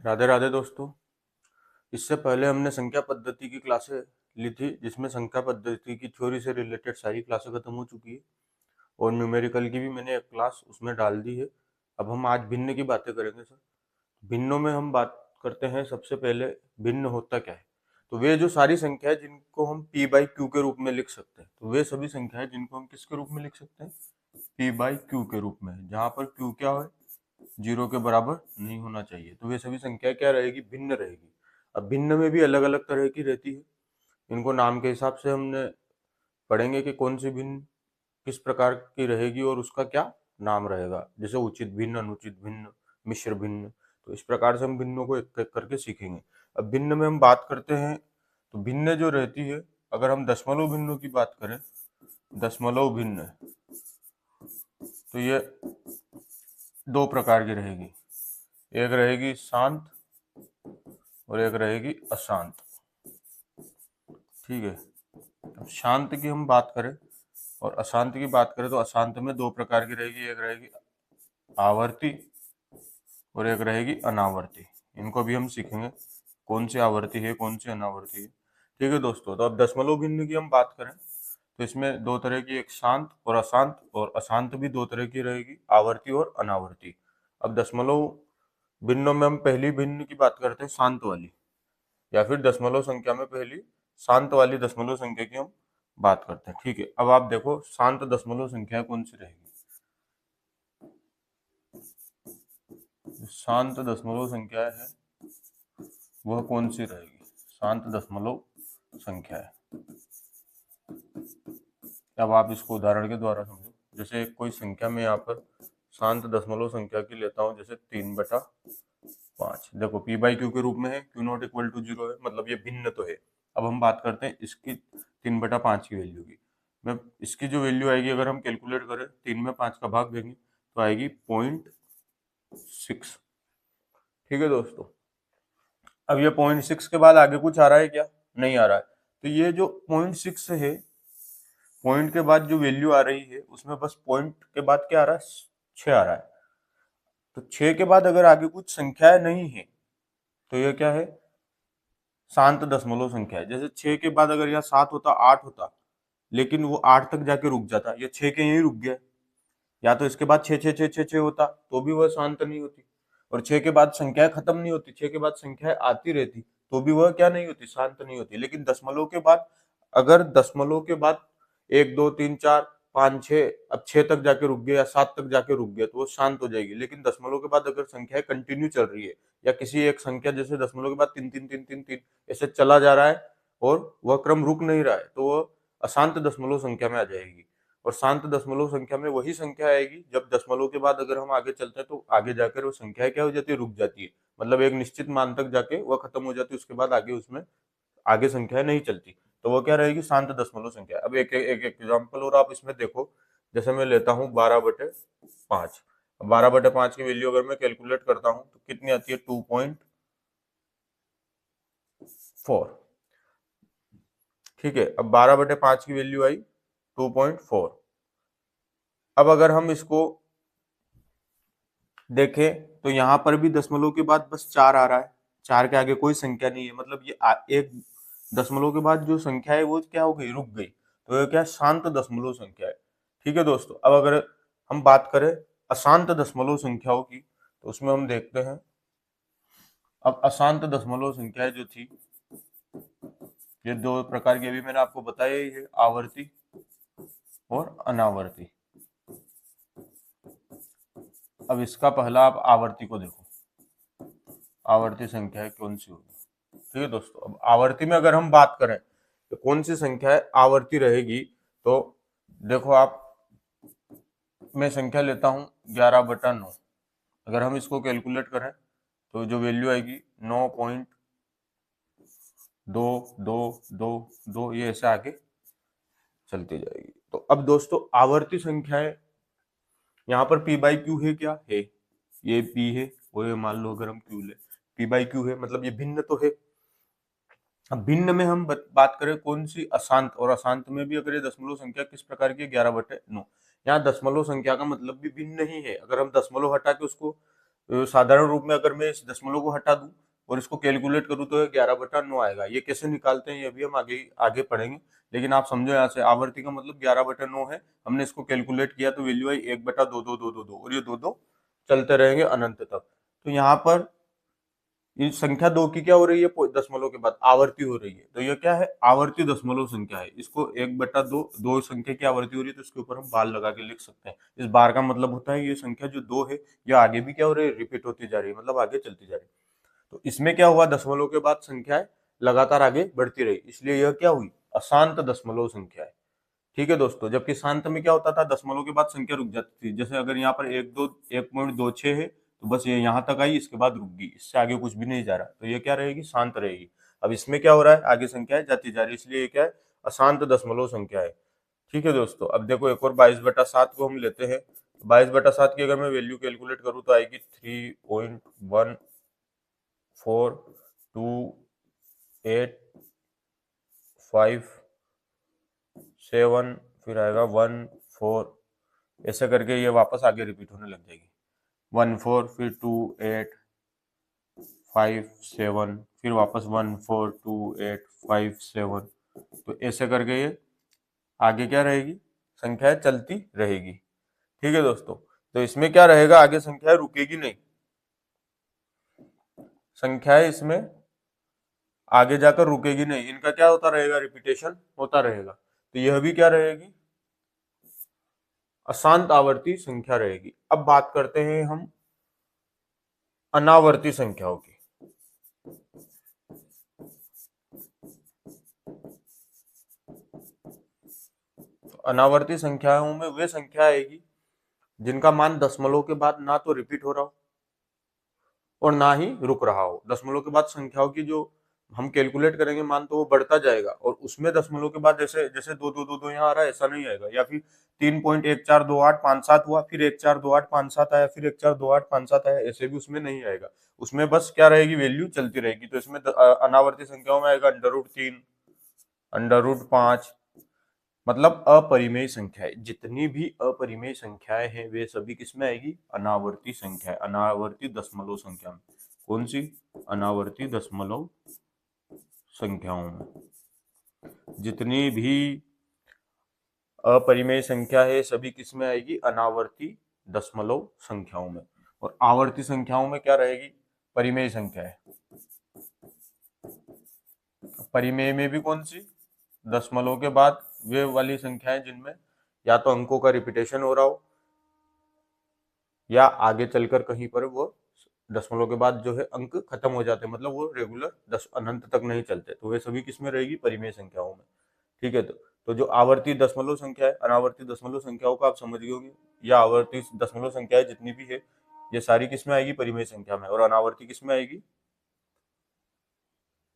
राधे राधे दोस्तों। इससे पहले हमने संख्या पद्धति की क्लासें ली थी, जिसमें संख्या पद्धति की थ्योरी से रिलेटेड सारी क्लासें खत्म हो चुकी है और न्यूमेरिकल की भी मैंने एक क्लास उसमें डाल दी है। अब हम आज भिन्न की बातें करेंगे सर। भिन्नों में हम बात करते हैं। सबसे पहले भिन्न होता क्या है, तो वे जो सारी संख्या है जिनको हम p बाई क्यू के रूप में लिख सकते हैं, तो वे सभी संख्याएं जिनको हम किसके रूप में लिख सकते हैं, p बाई क्यू के रूप में, जहां पर q क्या है, 0 के बराबर नहीं होना चाहिए। तो वे सभी संख्या क्या रहेगी, भिन्न रहेगी। अब भिन्न में भी अलग अलग तरह की रहती है। इनको नाम के हिसाब से हमने पढ़ेंगे कि कौन सी भिन्न किस प्रकार की रहेगी और उसका क्या नाम रहेगा, जैसे उचित भिन्न, अनुचित भिन्न, मिश्र भिन्न। तो इस प्रकार से हम भिन्नों को एक एक करके सीखेंगे। अब भिन्न में हम बात करते हैं, तो भिन्न जो रहती है, अगर हम दशमलव भिन्नों की बात करें, दशमलव भिन्न, तो ये दो प्रकार की रहेगी। एक रहेगी शांत और एक रहेगी अशांत। ठीक है। अब शांत की हम बात करें और अशांत की बात करें, तो अशांत में दो प्रकार की रहेगी। एक रहेगी आवर्ती और एक रहेगी अनावर्ती। इनको भी हम सीखेंगे, कौन सी आवर्ती है कौन सी अनावर्ती है। ठीक है दोस्तों। तो अब दशमलव भिन्न की हम बात करें, तो इसमें दो तरह की, एक शांत और अशांत, और अशांत भी दो तरह की रहेगी, आवर्ती और अनावर्ती। अब दशमलव भिन्नों में हम पहली भिन्न की बात करते हैं, शांत वाली, या फिर दशमलव संख्या में पहली शांत वाली दशमलव संख्या की हम बात करते हैं। ठीक है। अब आप देखो शांत दशमलव संख्या कौन सी रहेगी। शांत दशमलव संख्या है वह कौन सी रहेगी, शांत दशमलव संख्या है। अब आप इसको उदाहरण के द्वारा समझो। जैसे कोई संख्या में यहाँ पर शांत दशमलव संख्या की लेता हूँ, जैसे 3/5। देखो p बाई क्यू के रूप में है, क्यू नॉट इक्वल टू 0 है, मतलब ये भिन्न तो है। अब हम बात करते हैं इसकी 3/5 की वैल्यू की। मैं इसकी जो वैल्यू आएगी, अगर हम कैलकुलेट करें, 3 में 5 का भाग देंगे तो आएगी 0.6। ठीक है दोस्तों। अब ये 0.6 के बाद आगे कुछ आ रहा है क्या, नहीं आ रहा है। तो ये जो 0.6 है, पॉइंट के बाद जो वैल्यू आ रही है, उसमें बस पॉइंट के बाद क्या आ रहा है, 6 आ रहा है। तो 6 के बाद अगर आगे कुछ संख्याएं नहीं है, तो ये क्या है, शांत दशमलव संख्या है। जैसे 6 के बाद अगर यहाँ 7 होता, 8 होता, लेकिन वो 8 तक जाके रुक जाता, ये 6 के यहीं रुक गया। या तो इसके बाद 6 होता, तो भी वह शांत नहीं होती। और 6 के बाद संख्याएं खत्म नहीं होती, 6 के बाद संख्याएं आती रहती, तो भी वह क्या नहीं होती, शांत नहीं होती। लेकिन दशमलव के बाद, अगर दशमलव के बाद 1 2 3 4 5 6, अब 6 तक जाके रुक गया या 7 तक जाके रुक गया, तो वो शांत हो जाएगी। लेकिन दशमलव के बाद अगर संख्याएं कंटिन्यू चल रही है, या किसी एक संख्या, जैसे दशमलव के बाद 3 3 3 3 3 ऐसे चला जा रहा है और वह क्रम रुक नहीं रहा है, तो वह अशांत दशमलव संख्या में आ जाएगी। और शांत दशमलव संख्या में वही संख्या आएगी जब दशमलव के बाद अगर हम आगे चलते हैं, तो आगे जाकर वो संख्या क्या हो जाती है, रुक जाती है। मतलब एक निश्चित मान तक जाके वह खत्म हो जाती है, उसके बाद आगे उसमें आगे संख्या नहीं चलती, तो वो क्या रहेगी, शांत दशमलव संख्या। अब एक एग्जाम्पल और आप इसमें देखो। जैसे मैं लेता हूँ 12/5। 12/5 की वैल्यू अगर मैं कैलकुलेट करता हूँ, तो कितनी आती है, 2.4। ठीक है। अब 12/5 की वैल्यू आई 2.4। अब अगर हम इसको देखें, तो यहाँ पर भी दशमलव के बाद बस 4 आ रहा है, 4 के आगे कोई संख्या नहीं है। मतलब ये एक दशमलव के बाद जो संख्या है वो क्या हो गई, रुक गई। तो ये क्या, शांत दशमलव संख्या है। ठीक है दोस्तों। अब अगर हम बात करें अशांत दशमलव संख्याओं की, तो उसमें हम देखते हैं। अब अशांत दशमलव संख्याएं जो थी, ये दो प्रकार की, अभी मैंने आपको बताया ही है, आवर्ती और अनावर्ती। अब इसका पहला आप आवर्ती को देखो, आवर्ती संख्या है कौन सी होगी। ठीक है दोस्तों। अब आवर्ती में अगर हम बात करें, तो कौन सी संख्या है आवर्ती रहेगी, तो देखो आप, मैं संख्या लेता हूं 11/9। अगर हम इसको कैलकुलेट करें, तो जो वैल्यू आएगी 9.2222, ये ऐसे आगे चलती जाएगी। तो अब दोस्तों आवर्ती संख्याएं, यहाँ पर p बाई क्यू है क्या, है, ये p है, वो ये मान लो अगर हम q ले, p बाई क्यू है, मतलब ये भिन्न तो है। अब भिन्न में हम बात करें कौन सी, अशांत। और अशांत में भी अगर ये दशमलव संख्या किस प्रकार की, 11/9। यहाँ दशमलव संख्या का मतलब भी भिन्न ही है। अगर हम दशमलव हटा के उसको तो साधारण रूप में अगर मैं इस दशमलव को हटा दूं और इसको कैलकुलेट करूं तो 11/9 आएगा। ये कैसे निकालते हैं ये भी हम आगे आगे पढ़ेंगे, लेकिन आप समझो यहाँ से आवर्ती का मतलब 11/9 है। हमने इसको कैलकुलेट किया तो वैल्यू आई 1/22222 और ये दो दो चलते रहेंगे अनंत तक। तो यहाँ पर ये संख्या 2 की क्या हो रही है दशमलव के बाद आवर्ती हो रही है, तो ये क्या है आवर्ती दशमलव संख्या है। इसको 1/2 दो संख्या की आवर्ती हो रही है तो इसके ऊपर हम बार लगा के लिख सकते हैं। इस बार का मतलब होता है ये संख्या जो 2 है ये आगे भी क्या हो रही है रिपीट होती जा रही है, मतलब आगे चलती जा रही है। तो इसमें क्या हुआ दशमलव के बाद संख्याएं लगातार आगे बढ़ती रही, इसलिए यह क्या हुई अशांत दशमलव संख्या है। ठीक है दोस्तों, जबकि शांत में क्या होता था दशमलव के बाद संख्या रुक जाती थी। जैसे अगर यहाँ पर 1.26 है तो बस ये यहाँ तक आई, इसके बाद रुक गई, इससे आगे कुछ भी नहीं जा रहा, तो ये क्या रहेगी शांत रहेगी। अब इसमें क्या हो रहा है आगे संख्याएं जाती जा रही है, इसलिए ये क्या है अशांत दशमलव संख्या है। ठीक है दोस्तों, अब देखो एक और 22/7 को हम लेते हैं। 22/7 की अगर मैं वैल्यू कैलकुलेट करूँ तो आएगी 3.142857, फिर आएगा 14, ऐसे करके ये वापस आगे रिपीट होने लग जाएगी। 14, फिर 2857, फिर वापस 142857, तो ऐसे करके ये आगे क्या रहेगी संख्याएं चलती रहेगी। ठीक है दोस्तों, तो इसमें क्या रहेगा आगे संख्याएं रुकेगी नहीं, संख्याएं इसमें आगे जाकर रुकेगी नहीं, इनका क्या होता रहेगा रिपीटेशन होता रहेगा। तो यह भी क्या रहेगी अशांत आवर्ती संख्या रहेगी। अब बात करते हैं हम अनावर्ती संख्याओं की। तो अनावर्ती संख्याओं में वे संख्या आएगी जिनका मान दशमलव के बाद ना तो रिपीट हो रहा हो और ना ही रुक रहा हो। दशमलव के बाद संख्याओं की जो हम कैलकुलेट करेंगे मान तो वो बढ़ता जाएगा, और उसमें दशमलव के बाद जैसे जैसे 2 यहाँ आ रहा है ऐसा नहीं आएगा, या फिर 3.142857 हुआ, फिर 142857 आया, फिर 142857 आया, ऐसे भी उसमें नहीं आएगा। उसमें बस क्या रहेगी वैल्यू चलती रहेगी। तो इसमें अनावर्ती संख्याओं में आएगा √3, √5, मतलब अपरिमेय संख्याएं। जितनी भी अपरिमेय संख्याएं हैं वे सभी किसमें आएगी अनावर्ती संख्या, अनावर्ती दशमलव संख्या में। कौन सी अनावर्ती दशमलव संख्याओं में जितनी भी अपरिमेय संख्या है सभी किसमें आएगी अनावर्ती दशमलव संख्याओं में। और आवर्ती संख्याओं में क्या रहेगी परिमेय संख्या है। परिमेय में भी कौन सी दशमलव के बाद वे वाली संख्याएं जिनमें या तो अंकों का रिपीटेशन हो रहा हो या आगे चलकर कहीं पर वो दशमलव के बाद जो है अंक खत्म हो जाते हैं, मतलब वो रेगुलर अनंत तक नहीं चलते, तो वे सभी किसमें रहेगी परिमेय संख्याओं में। ठीक है, तो जो आवर्ती दशमलव संख्या है अनावर्ती दशमलव संख्याओं का आप समझ गए होंगे, या आवर्ती दशमलव संख्याएं जितनी भी है ये सारी किसमें आएगी परिमेय संख्या में, और अनावर्ती किसमें आएगी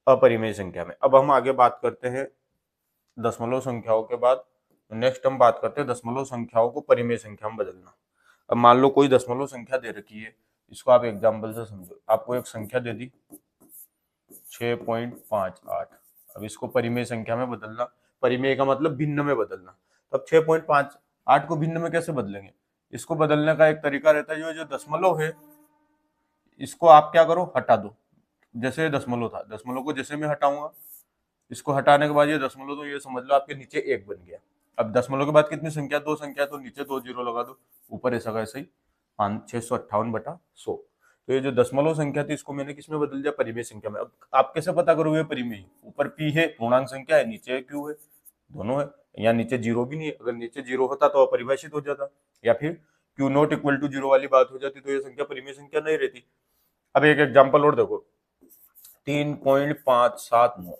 अपरिमेय संख्या में। अब हम आगे बात करते हैं दशमलव संख्याओं के बाद नेक्स्ट हम बात करते हैं दशमलव संख्याओं को परिमेय संख्या में बदलना। अब मान लो कोई दशमलव संख्या दे रखी है, इसको आप एग्जाम्पल से समझो। आपको एक संख्या दे दी 6.58, अब इसको परिमेय संख्या में बदलना, परिमेय का मतलब भिन्न में बदलना। तो अब 6.58 को भिन्न में कैसे बदलेंगे, इसको बदलने का एक तरीका रहता है जो दशमलव है इसको आप क्या करो हटा दो। जैसे दशमलव था, दशमलव को जैसे मैं हटाऊंगा, इसको हटाने के बाद ये दशमलव तो ये समझ लो आपके नीचे 1 बन गया। अब दशमलव के बाद कितनी संख्या दो संख्या, तो नीचे 2 जीरो लगा दो, ऊपर ऐसा का ऐसा ही 658/100। तो ये जो दशमलव संख्या थी इसको मैंने किसमें बदल दिया परिमेय संख्या में। अब आप कैसे पता करोगे परिमेय, ऊपर p है पूर्णांक संख्या है, नीचे q है, दोनों है। यहाँ नीचे जीरो भी नहीं है, अगर नीचे जीरो होता तो अपरिभाषित हो जाता, या फिर Q0 = 0 वाली बात हो जाती, तो ये संख्या परिमेय संख्या नहीं रहती। अब एक एग्जाम्पल और देखो 3.579,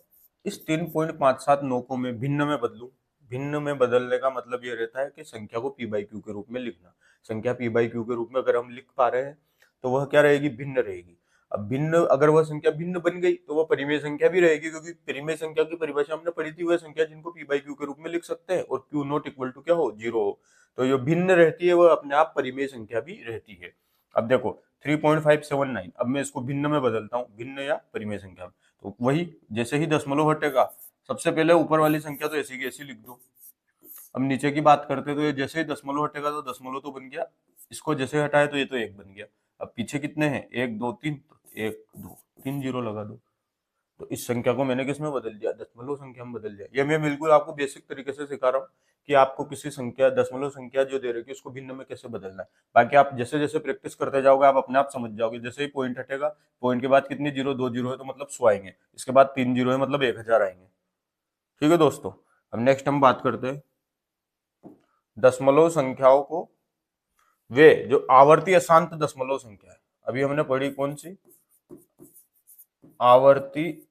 इस 3.579 को मैं भिन्न में बदलूं। भिन्न में बदलने का मतलब ये रहता है कि संख्या को p/q के रूप में लिखना। संख्या p/q के रूप में अगर हम लिख पा रहे हैं तो वह क्या रहेगी भिन्न रहेगी। अब भिन्न अगर वह संख्या भिन्न बन गई तो वह परिमेय संख्या भी रहेगी, क्योंकि परिमेय संख्या की परिभाषा हमने पढ़ी थी, वह संख्या जिनको p/q के रूप में लिख सकते हैं और Q0 = क्या हो 0 हो, तो जो भिन्न रहती है वह अपने आप परिमेय संख्या भी रहती है। अब देखो 3.579, अब मैं इसको भिन्न में बदलता हूँ, भिन्न या परिमेय संख्या में। तो वही जैसे ही दशमलव हटेगा सबसे पहले ऊपर वाली संख्या तो ऐसी की ऐसी लिख दो। अब नीचे की बात करते तो ये जैसे ही दशमलव हटेगा तो दशमलव तो बन गया, इसको जैसे हटाए तो ये तो 1 बन गया। अब पीछे कितने हैं, 1 2 3, तो 1 2 3 जीरो लगा दो। तो इस संख्या को मैंने किस में बदल दिया, दशमलव संख्या में बदल दिया। ये मैं बिल्कुल आपको बेसिक तरीके से सिखा रहा हूँ कि आपको किसी संख्या, दशमलव संख्या जो दे रखी है उसको भिन्न में कैसे बदलना है। बाकी आप जैसे जैसे प्रैक्टिस करते जाओगे आप अपने आप समझ जाओगे। जैसे ही पॉइंट हटेगा, पॉइंट के बाद कितनी जीरो, 2 जीरो है तो मतलब 100 आएंगे, इसके बाद 3 जीरो है मतलब 1000 आएंगे। ठीक है दोस्तों, अब नेक्स्ट हम बात करते हैं दशमलव संख्याओं को, वे जो आवर्ती अशांत दशमलव संख्या है। अभी हमने पढ़ी कौन सी, आवर्ती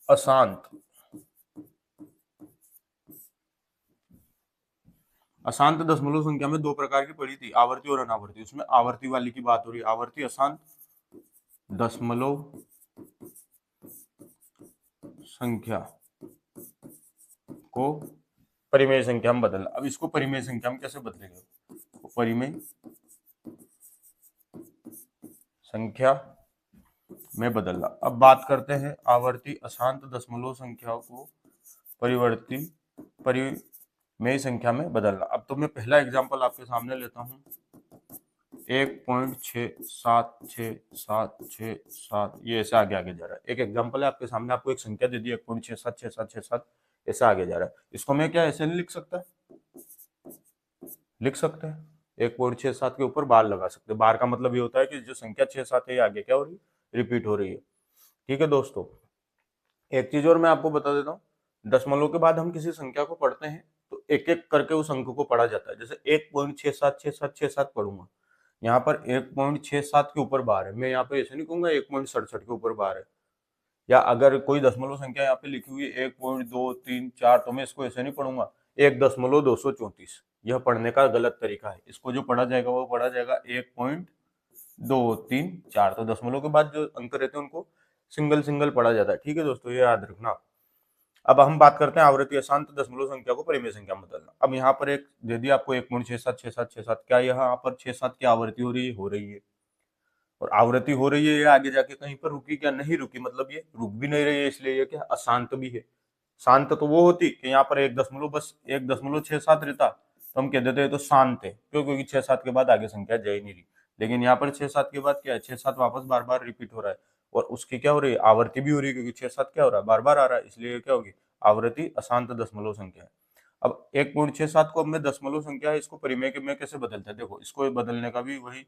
अशांत। अशांत दशमलव संख्या में दो प्रकार की पढ़ी थी, आवर्ती और अनावर्ती। उसमें आवर्ती वाली की बात हो रही है, आवर्ती अशांत दशमलव संख्या को परिमेय संख्या में बदलना। अब इसको परिमेय संख्या में कैसे बदलेंगे, तो परिमेय संख्या में बदलना। अब बात करते हैं आवर्ती अशांत दशमलव संख्याओं को परिमेय संख्या में बदलना। अब तो मैं पहला एग्जांपल आपके सामने लेता हूं, 1.676767, ये ऐसे आगे आगे जा रहा है। एक एग्जांपल है आपके सामने, आपको एक संख्या दे दी 1.676767, ऐसे आगे जा रहा है। इसको मैं क्या ऐसे नहीं लिख सकता, लिख सकते हैं 1.67 के ऊपर बार लगा सकते हैं। बार का मतलब ये होता है कि जो संख्या 67 है ये आगे क्या हो रही है, रिपीट हो रही है। ठीक है दोस्तों, एक चीज और मैं आपको बता देता हूँ, दशमलव के बाद हम किसी संख्या को पढ़ते हैं तो एक एक करके उस अंक को पढ़ा जाता है। जैसे 1.676767 पढ़ूंगा, यहाँ पर 1.67 के ऊपर बार है, मैं यहाँ पे ऐसे नहीं कहूंगा 1.67 के ऊपर बार है। या अगर कोई दशमलव संख्या यहाँ पे लिखी हुई है 1.234, तो मैं इसको ऐसे नहीं पढ़ूंगा 1.234। यह पढ़ने का गलत तरीका है। इसको जो पढ़ा जाएगा वो पढ़ा जाएगा 1.234। तो दशमलव के बाद जो अंक रहते हैं उनको सिंगल सिंगल पढ़ा जाता है। ठीक है दोस्तों, ये याद रखना। अब हम बात करते हैं आवर्ती अशांत दशमलव संख्या को परिमेय संख्या में बदलना। अब यहाँ पर एक दे दिया आपको 1.676767, क्या यहाँ पर 67 की आवृत्ति हो रही है, हो रही है। और आवृत्ति हो रही है, ये आगे जाके कहीं पर रुकी क्या, नहीं रुकी, मतलब ये रुक भी नहीं रही है, इसलिए ये क्या अशांत भी है। शांत तो वो होती कि यहाँ पर 1 दशमलव, बस 1.67 रहता तो हम कह देते हैं तो शांत है, क्यों, क्योंकि 6-7 के बाद आगे संख्या जा ही नहीं रही। लेकिन यहाँ पर 6-7 के बाद क्या है, 6-7 वापस बार बार रिपीट हो रहा है, और उसकी क्या हो रही है, आवृत्ति भी हो रही है, क्योंकि 6-7 क्या हो रहा है, बार बार आ रहा है, इसलिए क्या होगी, आवृत्ति अशांत दशमलव संख्या है। अब 1.67 को अब मैं दशमलव संख्या है, इसको परिमेय के में कैसे बदलते हैं, देखो इसको बदलने का भी वही,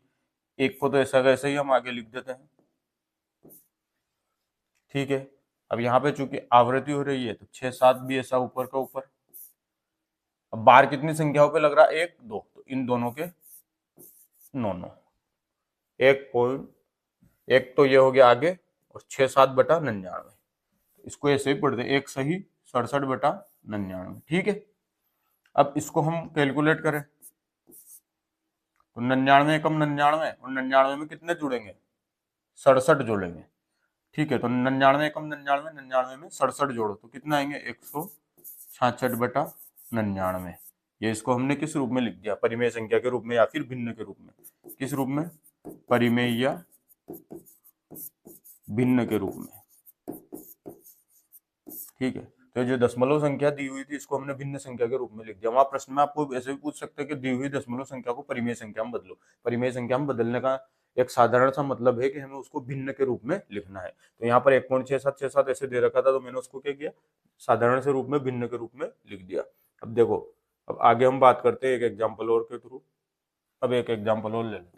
एक को तो ऐसा का ऐसा ही हम आगे लिख देते हैं। ठीक है, अब यहाँ पे चूंकि आवृत्ति हो रही है तो 6-7 भी ऐसा ऊपर का ऊपर। अब बार कितनी संख्याओं पे लग रहा है, 1 2, तो इन दोनों के 9 1.1 तो ये हो गया आगे, और 6-7/99, इसको ऐसे ही पढ़ते 1 सही 67/99। ठीक है, अब इसको हम कैलकुलेट करें तो 99 एकम 99, और 99 में कितने जुड़ेंगे, 67 जोड़ेंगे। ठीक है, तो 99 एकम 99, 99 में 67 जोड़ो तो कितना आएंगे, 166/99। ये इसको हमने किस रूप में लिख दिया, परिमेय संख्या के रूप में या फिर भिन्न के रूप में। किस रूप में, परिमेय या भिन्न के रूप में। ठीक है, तो जो दशमलव संख्या दी हुई थी इसको हमने भिन्न संख्या के रूप में लिख दिया। वहां प्रश्न में आपको ऐसे भी पूछ सकते हैं कि दी हुई दशमलव संख्या को परिमेय संख्या में बदलो। परिमेय संख्या में बदलने का एक साधारण सा मतलब है कि हमें उसको भिन्न के रूप में लिखना है। तो यहाँ पर 1.6767 ऐसे दे रखा था, तो मैंने उसको क्या किया, साधारण से रूप में भिन्न के रूप में लिख दिया। अब देखो, अब आगे हम बात करते हैं एक एग्जाम्पल और के थ्रू। अब एक एग्जाम्पल और ले लेते हैं,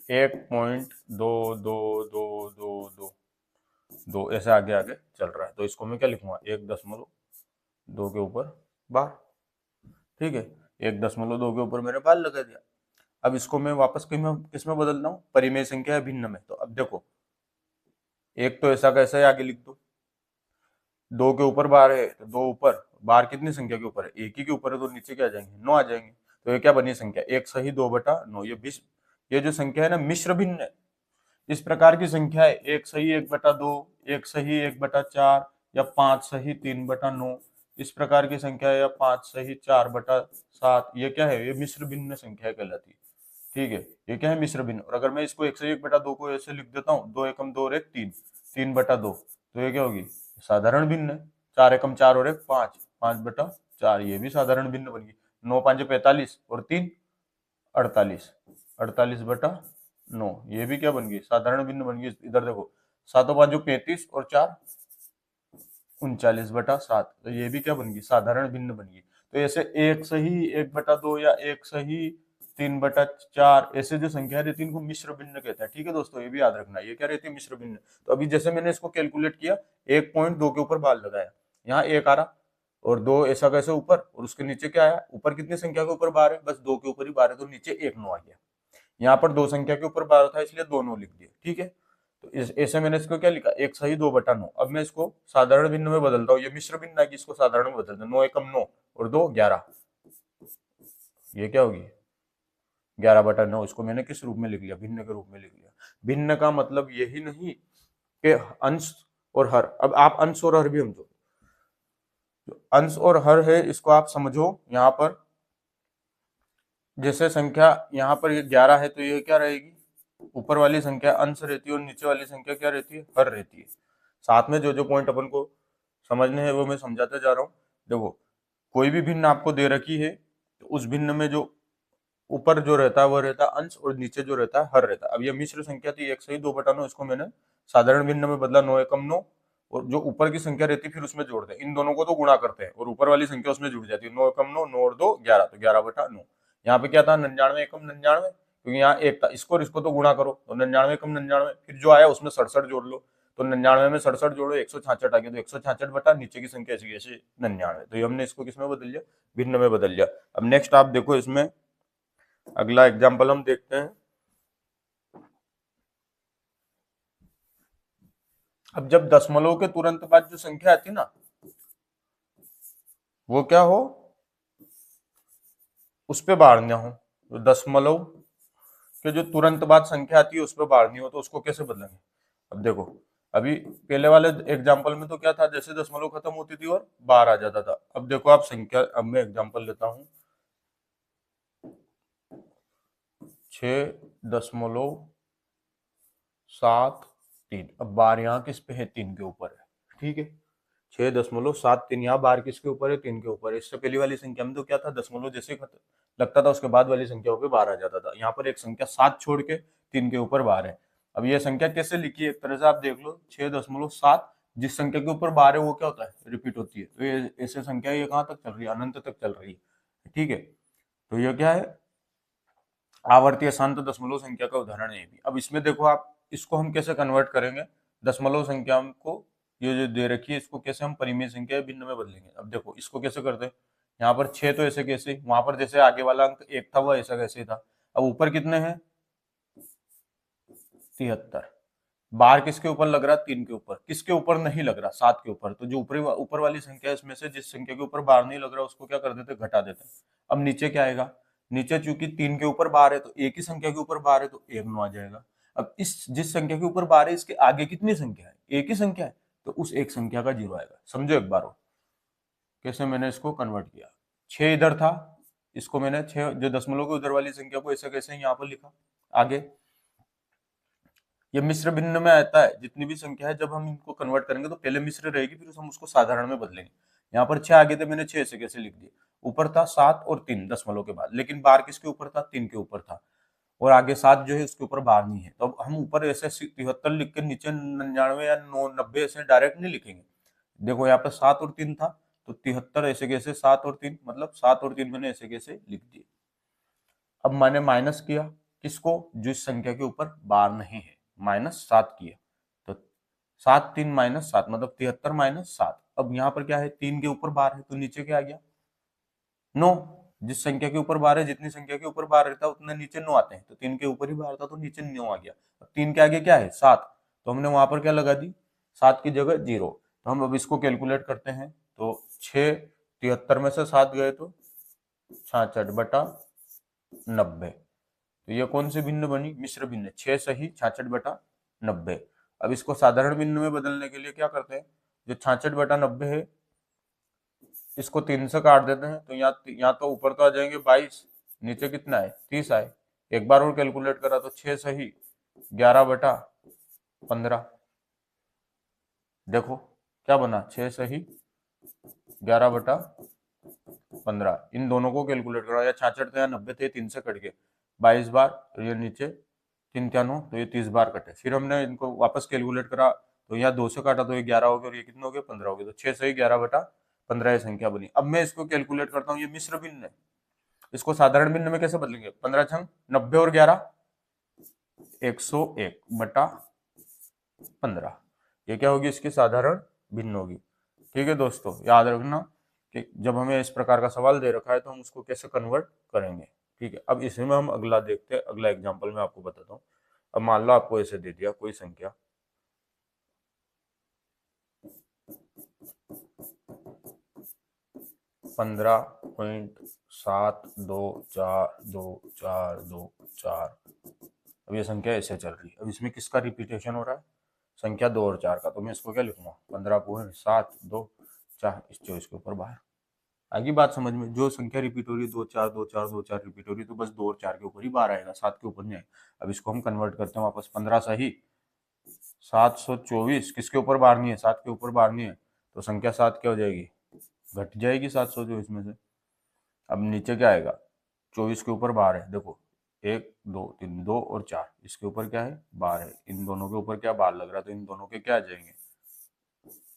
1.22222 ऐसे आगे आगे चल रहा है, तो इसको मैं क्या लिखूंगा, 1.2 के ऊपर बार। ठीक है, 1.2 के ऊपर मैंने बार लगा दिया। अब इसको मैं वापस किस में बदलता हूँ, परिमेय संख्या है भिन्न में। तो अब देखो, एक तो ऐसा कैसा है आगे लिख दो, 2 के ऊपर बार है तो 2 ऊपर, बार कितनी संख्या के ऊपर है, एक ही के ऊपर है, तो नीचे क्या आ जाएंगे, 9 आ जाएंगे। तो ये क्या बनी संख्या, 1 सही 2/9। ये जो संख्या है ना, मिश्र भिन्न है। इस प्रकार की संख्या है 1 सही 1/2, 1 सही 1/4, या 5 सही 3/9, इस प्रकार की संख्या है, या 5 सही 4/7, ये क्या है, ये मिश्र भिन्न संख्या कहलाती है। ठीक है, ये क्या है, मिश्र भिन्न। और अगर मैं इसको 1 सही 1/2 को ऐसे लिख देता हूँ, 2 एकम 2 और 1 3, 3/2, तो ये क्या होगी, साधारण भिन्न है। 4 एकम 4 और 1 5, 5/4, ये भी साधारण भिन्न बन गई। 9 5 45 और 3 48, 48/9, ये भी क्या बन गई, साधारण भिन्न बन गई। इधर देखो, 7 5 35 और 4 39/7, तो ये भी क्या बन गई, साधारण भिन्न बन गई। तो ऐसे 1 सही 1/2 या 1 सही 3/4, ऐसे जो संख्या रहती है इनको मिश्र भिन्न कहते हैं। ठीक है दोस्तों, ये भी याद रखना, ये क्या रहती है, मिश्र भिन्न। तो अभी जैसे मैंने इसको कैलकुलेट किया, 1.2 के ऊपर बार लगाया, यहाँ 1 आ रहा और 2 ऐसा कैसे ऊपर, और उसके नीचे क्या आया, ऊपर कितनी संख्या के ऊपर बार है, बस 2 के ऊपर ही बार है, तो नीचे 1 9 आ गया। यहाँ पर 2 संख्या के ऊपर बार था इसलिए 2 9 लिख दिए। ठीक है, तो ऐसे मैंने इसको क्या लिखा, 1 सही 2/9। अब मैं इसको साधारण भिन्न में बदलता हूँ, ये मिश्र भिन्न है, इसको साधारण में बदलता हूँ। 9 एकम 9 और 2 11, ये क्या होगी, 11/9। इसको मैंने किस रूप में लिख लिया, भिन्न के रूप में लिख लिया। भिन्न का मतलब यही नहीं कि अंश और हर, अब आप अंश और हर भी समझो, अंश और हर है इसको आप समझो। यहाँ पर जैसे संख्या यहाँ पर ये 11 है, तो ये क्या रहेगी, ऊपर वाली संख्या अंश रहती है और नीचे वाली संख्या क्या रहती है, हर रहती है। साथ में जो जो पॉइंट अपन को समझने हैं वो मैं समझाते जा रहा हूँ। देखो, कोई भी भिन्न आपको दे रखी है, तो उस भिन्न में जो ऊपर जो रहता है वो रहता है अंश और नीचे जो रहता है हर रहता है। अब ये मिश्र संख्या थी 1 सही 2/9, इसको मैंने साधारण भिन्न में बदला, 9 एकम 9, और जो ऊपर की संख्या रहती है फिर उसमें जोड़ते हैं, इन दोनों को तो गुणा करते हैं और ऊपर वाली संख्या उसमें जुड़ जाती है। 9 एकम 9, 9 और 2 11, तो 11/9। यहाँ पे क्या था, 99 एकम 99, क्योंकि यहाँ एक था, इसको और इसको तो गुणा करो, तो 99 एकम 99, फिर जो आया उसमें 67 जोड़ लो, तो 99 में 67 जोड़ो 166 आ गया, तो 166 बटा नीचे की संख्या ऐसी ऐसे 99। तो ये हमने इसको किसमें बदल लिया, भिन्न में बदल लिया। अब नेक्स्ट आप देखो, इसमें अगला एग्जाम्पल हम देखते हैं। अब जब दशमलव के तुरंत बाद जो संख्या आती ना, वो क्या हो, उस पे बाढ़ हो, तो दशमलव के जो तुरंत बाद संख्या आती है उस पर बाढ़ हो, तो उसको कैसे बदलेंगे। अब देखो, अभी पहले वाले एग्जाम्पल में तो क्या था, जैसे दशमलव खत्म होती थी और बाहर आ जाता था। अब देखो आप संख्या, अब मैं एग्जाम्पल लेता हूं, 6.73। अब बार यहाँ किस पे है, 3 के ऊपर है। ठीक है, 6.73, यहाँ बार किसके ऊपर है, 3 के ऊपर है। इससे पहली वाली संख्या में तो क्या था, दशमलव जैसे खत्म लगता था उसके बाद वाली संख्याओं पे बार आ जाता था। यहाँ पर एक संख्या 7 छोड़ के 3 के ऊपर बार है। अब ये संख्या कैसे लिखी है, एक तरह से आप देख लो, 6.7, जिस संख्या के ऊपर बार है वो क्या होता है, रिपीट होती है। तो ये ऐसे संख्या ये कहाँ तक चल रही है, अनंत तक चल रही है। ठीक है, तो ये क्या है, आवर्ती अशांत दशमलव संख्या का उदाहरण है भी। अब इसमें देखो आप, इसको हम कैसे कन्वर्ट करेंगे, दशमलव संख्या को ये जो दे रखी है इसको कैसे हम परिमेय संख्या भिन्न में बदलेंगे। अब देखो इसको कैसे करते हैं, यहाँ पर 6 तो ऐसे कैसे, वहां पर जैसे आगे वाला अंक 1 था वो ऐसा कैसे था। अब ऊपर कितने हैं, 73, बार किसके ऊपर लग रहा है, 3 के ऊपर, किसके ऊपर नहीं लग रहा, 7 के ऊपर। तो जो ऊपर वाली संख्या है इसमें से जिस संख्या के ऊपर बार नहीं लग रहा उसको क्या कर देते, घटा देते। अब नीचे क्या आएगा, नीचे चूंकि 3 के ऊपर बार है तो एक ही संख्या के ऊपर बार है तो 1 9 आ जाएगा। अब इस जिस संख्या के ऊपर बार है इसके आगे कितनी संख्या है, एक ही संख्या है, तो उस एक संख्या का 0 आएगा। समझो एक बार, कैसे मैंने इसको कन्वर्ट किया। 6 इधर था, इसको मैंने 6 जो दशमलव के उधर वाली संख्या को ऐसे कैसे यहाँ पर लिखा। आगे ये मिश्र भिन्न में आता है, जितनी भी संख्या है जब हम इनको कन्वर्ट करेंगे तो पहले मिश्र रहेगी फिर हम उसको साधारण में बदलेंगे। यहाँ पर 6 आगे थे, मैंने 6 से कैसे लिख दिया, ऊपर था 7 और 3 दशमलव के बाद, लेकिन बार किसके ऊपर था, 3 के ऊपर था, और आगे 7 जो है उसके ऊपर बार नहीं है। तो अब हम ऊपर ऐसे 73 लिख के नीचे 99 या 90 ऐसे डायरेक्ट नहीं लिखेंगे। देखो यहाँ पे 7 और 3 था, तो 73 ऐसे कैसे, 7 और 3 मतलब 7 और 3 मैंने ऐसे कैसे लिख दिए। अब मैंने माइनस किया किसको, जिस संख्या के ऊपर बार नहीं है, -7 किया, तो 7 3 -7 मतलब 73 -7। अब यहाँ पर क्या है, 3 के ऊपर बार है तो नीचे क्या आ गया, 9। जिस संख्या के ऊपर बार है, जितनी संख्या के ऊपर बार रहता है उतने नीचे 9 आते हैं, तो 3 के ऊपर ही बार था तो नीचे 9 आ गया। अब 3 के आगे क्या है, 7, तो हमने वहां पर क्या लगा दी, 7 की जगह 0। तो हम अब इसको कैलकुलेट करते हैं, तो 6 73 में से 7 गए तो 66/90। तो ये कौन सी भिन्न बनी, मिश्र भिन्न, 6 सही 66/90। अब इसको साधारण भिन्न में बदलने के लिए क्या करते हैं, जो 66/90 है इसको 3 से काट देते हैं, तो यहाँ तो ऊपर तो आ जाएंगे 22, नीचे कितना है 30 आए। एक बार और कैलकुलेट करा तो 6 सही 11/15। देखो क्या बना, 6 सही 11/15। इन दोनों को कैलकुलेट करा, या 66 थे या 90 थे, 3 से कट गए, 22 बार, और ये नीचे 3 3 9, तो ये 30 बार कटे। फिर हमने इनको वापस कैलकुलेट करा, तो यहाँ 2 से काटा तो ये 11 हो गया, और ये कितने हो गए 15 हो गए, तो 6 से ही 11/15 ये संख्या बनी। अब मैं इसको कैलकुलेट करता हूँ, ये मिश्र भिन्न है, इसको साधारण भिन्न में कैसे बदलेंगे, 15 छंग 90 और 11 101/15, ये क्या होगी, इसकी साधारण भिन्न होगी। ठीक है दोस्तों, याद रखना कि जब हमें इस प्रकार का सवाल दे रखा है तो हम उसको कैसे कन्वर्ट करेंगे। ठीक है, अब इसी में हम अगला देखते हैं, अगला एग्जांपल मैं आपको बताता हूँ। अब मान लो आपको ऐसे दे दिया कोई संख्या 15.724242 अब ये संख्या ऐसे चल रही है। अब इसमें किसका रिपीटेशन हो रहा है, संख्या 2 और 4 का, तो मैं इसको क्या लिखूंगा 15.724, इस 24 के ऊपर बाहर। आगे बात समझ में, जो संख्या रिपीट हो रही है 2 4 2 4 2 4 रिपीट हो रही है, तो बस 2 और 4 के ऊपर ही बाहर आएगा, 7 के ऊपर नहीं आएगा। अब इसको हम कन्वर्ट करते हैं वापस, 15 सही 724 किसके ऊपर बाहर नहीं है, 7 के ऊपर बाहर नहीं है, तो संख्या 7 क्या हो जाएगी, घट जाएगी 724 में से। अब नीचे क्या आएगा, 24 के ऊपर बार है, देखो 1 2 3 2 और 4, इसके ऊपर क्या है बार है, इन दोनों के ऊपर क्या बार लग रहा है, तो इन दोनों के क्या आ जाएंगे,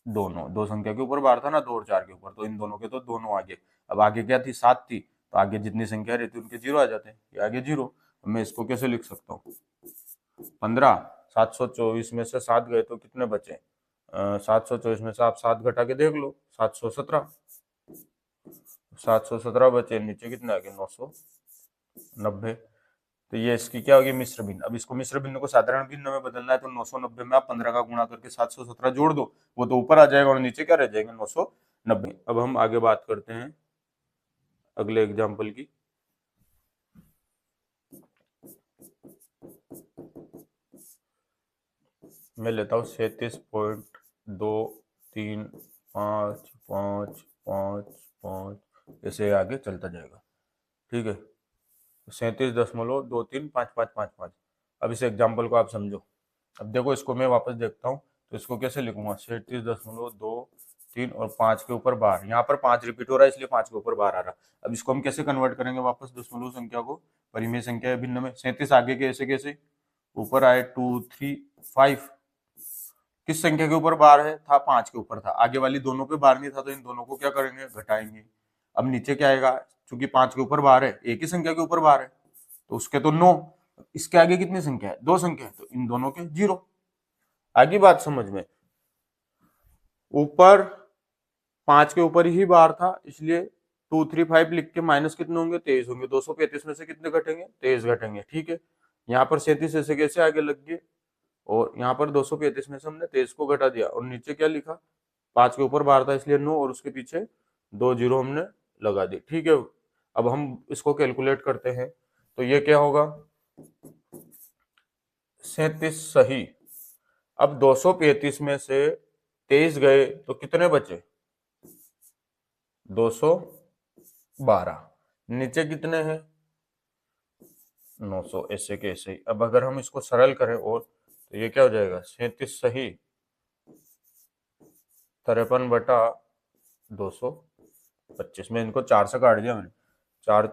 दोनों, दो संख्या के ऊपर बार था ना 2 और 4 के ऊपर, तो इन दोनों के तो दोनों आगे। अब आगे क्या थी 7 थी, तो आगे जितनी संख्या रहती उनके 0 आ जाते हैं, ये आगे 0। मैं इसको कैसे लिख सकता हूँ, 15 724 में से 7 गए तो कितने बचे, 724 में से आप 7 घटा के देख लो, 717 बचे, नीचे कितने आ गए 990। तो ये इसकी क्या होगी मिश्र भिन्न। अब इसको मिश्र भिन्न को साधारण भिन्न में बदलना है, तो 990 में आप 15 का गुणा करके 717 जोड़ दो, वो तो ऊपर आ जाएगा, और नीचे क्या रह जाएंगे 990। अब हम आगे बात करते हैं अगले एग्जाम्पल की। मैं लेता हूँ 37.235555, ऐसे आगे चलता जाएगा। ठीक है, 37.235555। अब इस एग्जाम्पल को आप समझो। अब देखो इसको मैं वापस देखता हूँ, तो इसको कैसे लिखूंगा, 37.23 और 5 के ऊपर बार, यहाँ पर 5 रिपीट हो रहा है इसलिए 5 के ऊपर बार आ रहा। अब इसको हम कैसे कन्वर्ट करेंगे वापस दशमलव संख्या को परिमेय संख्या या भिन्न में। 37 आगे के ऐसे कैसे, ऊपर आए 2 3 5, किस संख्या के ऊपर बार है, था 5 के ऊपर था, आगे वाली दोनों पे बार नहीं था, तो इन दोनों को क्या करेंगे घटाएंगे। अब नीचे क्या आएगा, चूंकि 5 के ऊपर बार है, एक ही संख्या के ऊपर बार है, तो उसके तो 9, इसके आगे कितनी संख्या है, 2 संख्या है, तो इन दोनों के 0। आगे बात समझ में, ऊपर 5 के ऊपर ही बार था, इसलिए 2 3 5 लिख के माइनस कितने होंगे 23 होंगे, 235 में से कितने घटेंगे 23 घटेंगे। ठीक है, यहाँ पर 37 ऐसे कैसे आगे लग गए, और यहाँ पर 235 में से हमने 23 को घटा दिया, और नीचे क्या लिखा 5 के ऊपर बार था इसलिए 9, और उसके पीछे 2 जीरो हमने लगा दी। ठीक है, अब हम इसको कैलकुलेट करते हैं, तो ये क्या होगा 37 सही। अब 235 में से 23 गए तो कितने बचे 212, नीचे कितने हैं 900, ऐसे के ऐसे ही। अब अगर हम इसको सरल करें और, तो ये क्या हो जाएगा 37 सही 53/225 में इनको 4 से काट दिया मैंने, 4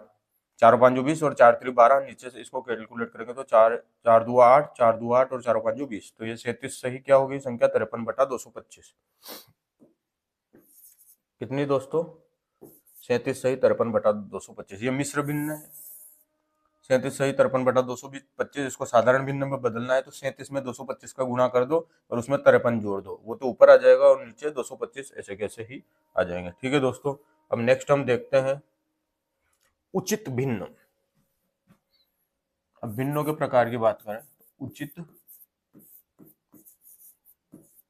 4 5 20 और 4 3 12, नीचे से इसको कैलकुलेट करेंगे तो 4 4 2 8 4 2 8 और 4 5 20, तो ये 37 सही क्या होगी संख्या 53/225। कितनी दोस्तों 37 सही 53/225, ये मिश्र भिन्न है। 37 सही 53/225, इसको साधारण भिन्न में बदलना है, तो 37 में 225 का गुणा कर दो और उसमें 53 जोड़ दो, वो तो ऊपर आ जाएगा और नीचे 225 ऐसे कैसे ही आ जाएंगे। ठीक है दोस्तों, अब नेक्स्ट हम देखते हैं उचित भिन्न। अब भिन्नों के प्रकार की बात करें, उचित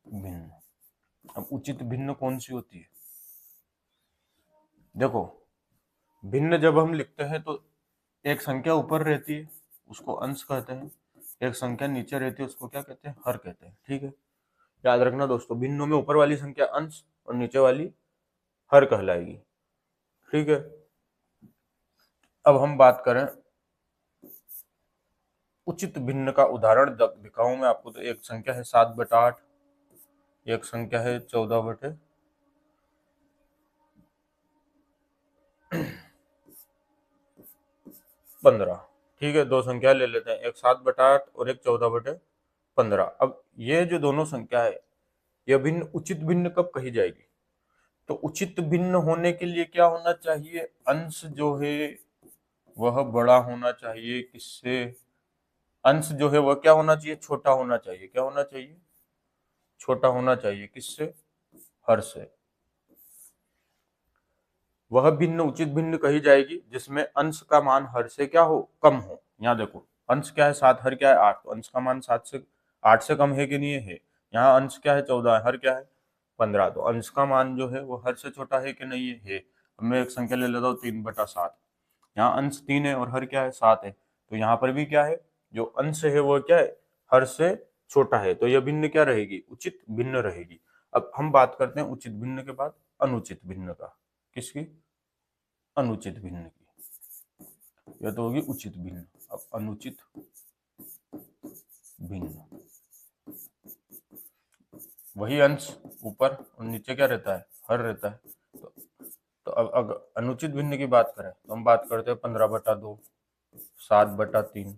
भिन्न। अब उचित भिन्न कौन सी होती है, देखो भिन्न जब हम लिखते हैं तो एक संख्या ऊपर रहती है उसको अंश कहते हैं, एक संख्या नीचे रहती है उसको क्या कहते हैं हर कहते हैं। ठीक है, याद रखना दोस्तों, भिन्नों में ऊपर वाली संख्या अंश और नीचे वाली हर कहलाएगी। ठीक है, अब हम बात करें उचित भिन्न का उदाहरण दिखाऊं मैं आपको, तो एक संख्या है 7/8, एक संख्या है 14/15। ठीक है, दो संख्या ले लेते हैं, एक 7/8 और एक 14/15। अब ये जो दोनों संख्या है, यह भिन्न उचित भिन्न कब कही जाएगी? तो उचित भिन्न होने के लिए क्या होना चाहिए? अंश जो है वह बड़ा होना चाहिए किससे? अंश जो है वह क्या होना चाहिए? छोटा होना चाहिए। क्या होना चाहिए? छोटा होना चाहिए किससे? हर से। वह भिन्न उचित भिन्न कही जाएगी जिसमें अंश का मान हर से क्या हो? कम हो। यहाँ देखो, अंश क्या है? 7, हर क्या है? 8। तो अंश का मान 8 से कम है कि नहीं है? यहाँ अंश क्या है? 14 है, हर क्या है? 15। तो अंश का मान जो है वो हर से छोटा है कि नहीं है? अब मैं एक संख्या ले लेता हूँ, 3/7। यहाँ अंश 3 है और हर क्या है? 7 है। तो यहाँ पर भी क्या है? जो अंश है वो क्या है? हर से छोटा है। तो यह भिन्न क्या रहेगी? उचित भिन्न रहेगी। अब हम बात करते हैं उचित भिन्न के बाद अनुचित भिन्न का। किसकी? अनुचित भिन्न की। यह तो होगी उचित भिन्न। अब अनुचित भिन्न, वही अंश ऊपर और नीचे क्या रहता है? हर रहता है। तो अब अगर अनुचित भिन्न की बात करें तो हम बात करते हैं 15/2, 7/3।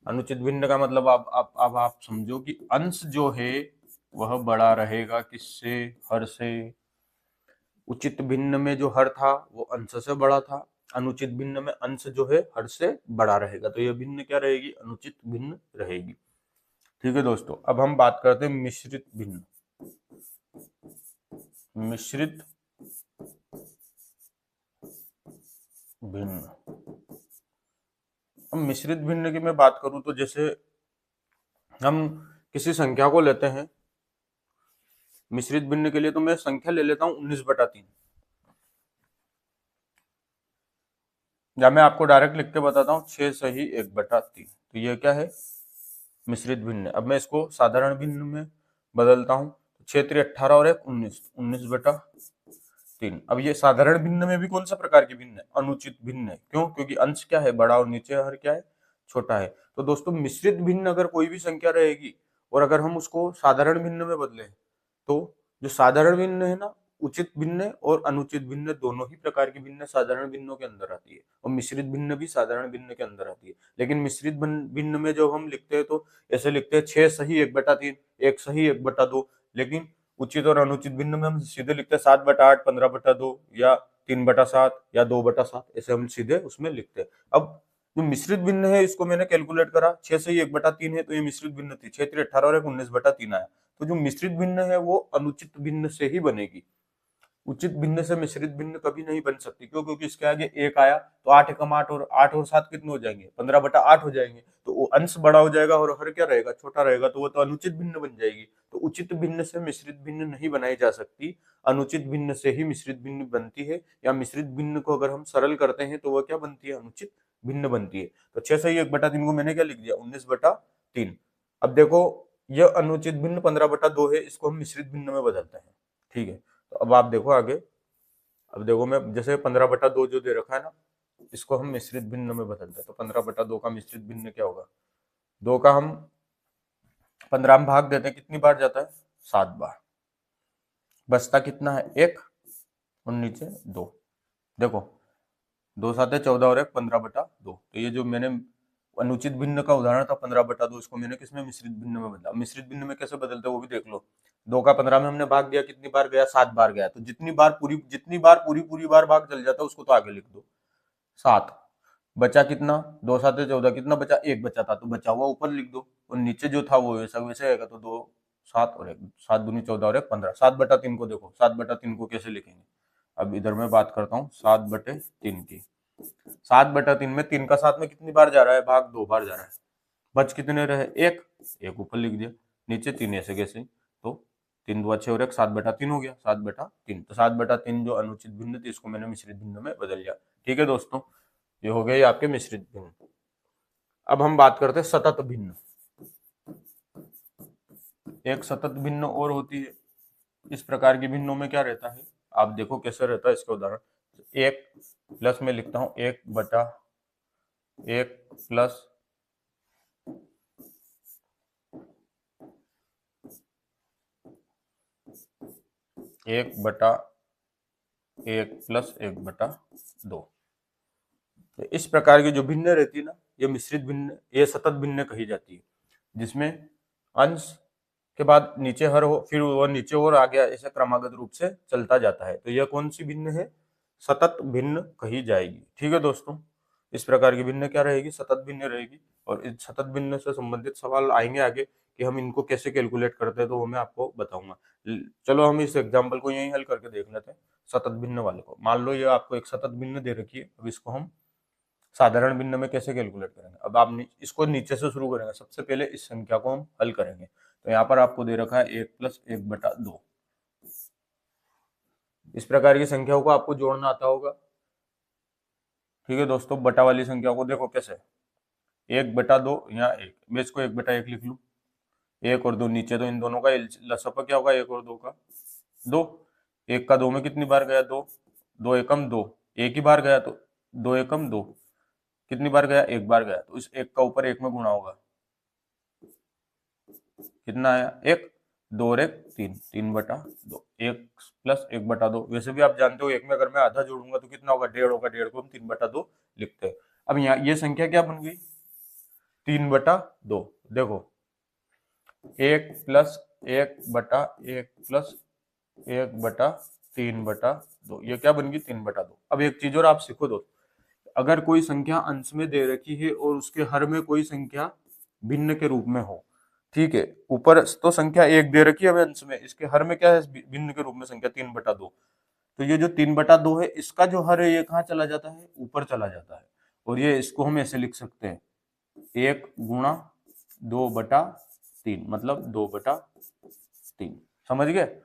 अनुचित भिन्न का मतलब अब आप समझो कि अंश जो है वह बड़ा रहेगा किससे? हर से। उचित भिन्न में जो हर था वो अंश से बड़ा था, अनुचित भिन्न में अंश जो है हर से बड़ा रहेगा। तो यह भिन्न क्या रहेगी? अनुचित भिन्न रहेगी। ठीक है दोस्तों, अब हम बात करते हैं मिश्रित भिन्न। मिश्रित भिन्न। अब मिश्रित भिन्न की मैं बात करूं तो जैसे हम किसी संख्या को लेते हैं मिश्रित भिन्न के लिए, तो मैं संख्या ले लेता हूं 19/3, या मैं आपको डायरेक्ट लिख के बताता हूँ 6 सही 1/3। तो ये क्या है? मिश्रित भिन्न। अब मैं इसको साधारण भिन्न में बदलता हूँ, 6 × 18 और 1 19, 19/3। अब ये साधारण भिन्न में भी कौन सा प्रकार की भिन्न है? अनुचित भिन्न है। क्यों? क्योंकि अंश क्या है? बड़ा और नीचे हर क्या है? छोटा है। तो दोस्तों मिश्रित भिन्न अगर कोई भी संख्या रहेगी और अगर हम उसको साधारण भिन्न में बदले तो जो साधारण भिन्न है ना, उचित भिन्न और अनुचित भिन्न दोनों ही प्रकार की भिन्न साधारण भिन्नों के अंदर आती है, और मिश्रित भिन्न भी साधारण भिन्न के अंदर आती है। लेकिन मिश्रित भिन्न में जब हम लिखते हैं तो ऐसे लिखते हैं 6 सही 1/3, 1 सही 1/2। लेकिन उचित और अनुचित भिन्न में हम सीधे लिखते हैं 7/8, 15/2 या 3/7 या 2/7, ऐसे हम सीधे उसमें लिखते हैं। अब जो मिश्रित भिन्न है इसको मैंने कैलकुलेट करा, 6 सही 1/3 है तो ये मिश्रित भिन्न थी, 6 × 18 और 1 19/3 आया। तो जो मिश्रित भिन्न है वो अनुचित भिन्न से ही बनेगी। उचित भिन्न से मिश्रित भिन्न कभी नहीं बन सकती। क्यों? क्योंकि इसके आगे 1 आया तो 8 एकम 8 और 8 और 7 कितने हो जाएंगे? 15/8 हो जाएंगे। तो वो अंश बड़ा हो जाएगा और हर क्या रहेगा? छोटा रहेगा। तो वो तो अनुचित भिन्न बन जाएगी। तो उचित भिन्न से मिश्रित भिन्न नहीं बनाई जा सकती, अनुचित भिन्न से ही मिश्रित भिन्न बनती है। या मिश्रित भिन्न को अगर हम सरल करते हैं तो वह क्या बनती है? अनुचित भिन्न बनती है। तो 6 सही 1/3 को मैंने क्या लिख दिया? 19/3। अब देखो यह अनुचित भिन्न 15/2 है, इसको हम मिश्रित भिन्न में बदलते हैं। ठीक है, तो अब आप देखो आगे। अब देखो मैं जैसे 15/2 जो दे रखा है ना, इसको हम मिश्रित भिन्न में बदलते हैं। तो 15/2 का मिश्रित भिन्न क्या होगा? 2 का हम 15 में भाग देते हैं, कितनी बार जाता है? 7 बार। बचता कितना है? 1 और नीचे 2। देखो 2 7 है 14 और 1 15/2। तो ये जो मैंने अनुचित भिन्न का उदाहरण था 15/2, इसको मैंने किसमें? मिश्रित भिन्न में बदला। मिश्रित भिन्न में कैसे बदलते हैं वो भी देख लो। 2 का 15 में हमने भाग दिया, कितनी बार गया? 7 बार गया। तो जितनी बार पूरी बार भाग चल जाता है उसको तो आगे लिख दो, 7। बचा कितना? 2 7 14, कितना बचा? 1 बचा था, तो बचा हुआ ऊपर लिख दो और नीचे जो था वो वैसा वैसे आएगा। तो 2 7 और 1 7 दूनी 14 और 1 15। 7/3 को देखो, 7/3 को कैसे लिखेंगे? अब इधर मैं बात करता हूँ 7/3 की। 7/3 में 3 का 7 में कितनी बार जा रहा है? भाग 2 बार जा रहा है। बच कितने रहे? 1 1 ऊपर लिख दिया, नीचे 3 ऐसे कैसे? तो 3 2 6 और 1 7/3 हो गया, 7/3। तो 7/3 जो अनुचित भिन्न थी इसको मैंने मिश्रित भिन्न में बदल दिया। ठीक है दोस्तों, ये हो गए आपके मिश्रित भिन्न। अब हम बात करते हैं सतत भिन्न। एक सतत भिन्न और होती है। इस प्रकार की भिन्नों में क्या रहता है? आप देखो कैसे रहता है इसका उदाहरण। 1 प्लस में लिखता हूं 1/1 प्लस 1/1 प्लस 1/2। तो इस प्रकार की जो भिन्न रहती है ना, ये मिश्रित भिन्न, ये सतत भिन्न कही जाती है, जिसमें अंश के बाद नीचे हर हो, फिर वो नीचे और आगे ऐसे क्रमागत रूप से चलता जाता है। तो यह कौन सी भिन्न है? सतत भिन्न कही जाएगी। ठीक है दोस्तों, इस प्रकार की भिन्न क्या रहेगी? सतत भिन्न रहेगी। और इस सतत भिन्न से संबंधित सवाल आएंगे आगे कि हम इनको कैसे कैलकुलेट करते हैं, तो वो मैं आपको बताऊंगा। चलो हम इस एग्जाम्पल को यही हल करके देख लेते हैं, सतत भिन्न वाले को। मान लो ये आपको एक सतत भिन्न दे रखी है, अब इसको हम साधारण भिन्न में कैसे कैलकुलेट करेंगे। अब आप इसको नीचे से शुरू करेंगे, सबसे पहले इस संख्या को हम हल करेंगे। तो यहाँ पर आपको दे रखा है 1 + 1/2। इस प्रकार की संख्याओं को आपको जोड़ना आता होगा। ठीक है दोस्तों, बटा वाली संख्या को देखो कैसे, 1/2 यहाँ 1, मैं इसको 1/1 लिख लूँ। 1 और 2 नीचे, तो इन दोनों का लसअप क्या होगा? 1 और 2 का 2। 1 का 2 में कितनी बार गया? 2। 2 एकम 2, एक ही बार गया, तो 2 एकम 2 कितनी बार गया? 1 बार गया। तो इस 1 का ऊपर 1 में गुणा होगा, कितना आया? 1। 2 और 1 3, 3/2। 1 + 1/2। वैसे भी आप जानते हो 1 में अगर मैं आधा जोड़ूंगा तो कितना होगा? 1.5 होगा। 1.5 को हम 3/2 लिखते हैं। अब यहाँ ये संख्या क्या बन गई? 3/2। देखो 1 + 1/1 + 1/3/2, ये क्या बन गई? 3/2। अब एक चीज और आप सीखो दोस्त, अगर कोई संख्या अंश में दे रखी है और उसके हर में कोई संख्या भिन्न के रूप में हो, ठीक है, ऊपर तो संख्या 1 दे रखी है हमें अंश में, इसके हर में क्या है? भिन्न के रूप में संख्या 3/2। तो ये जो 3/2 है, इसका जो हर है ये कहाँ चला जाता है? ऊपर चला जाता है। और ये इसको हम ऐसे लिख सकते हैं, 1 × 2/3, मतलब 2/3। समझ गए?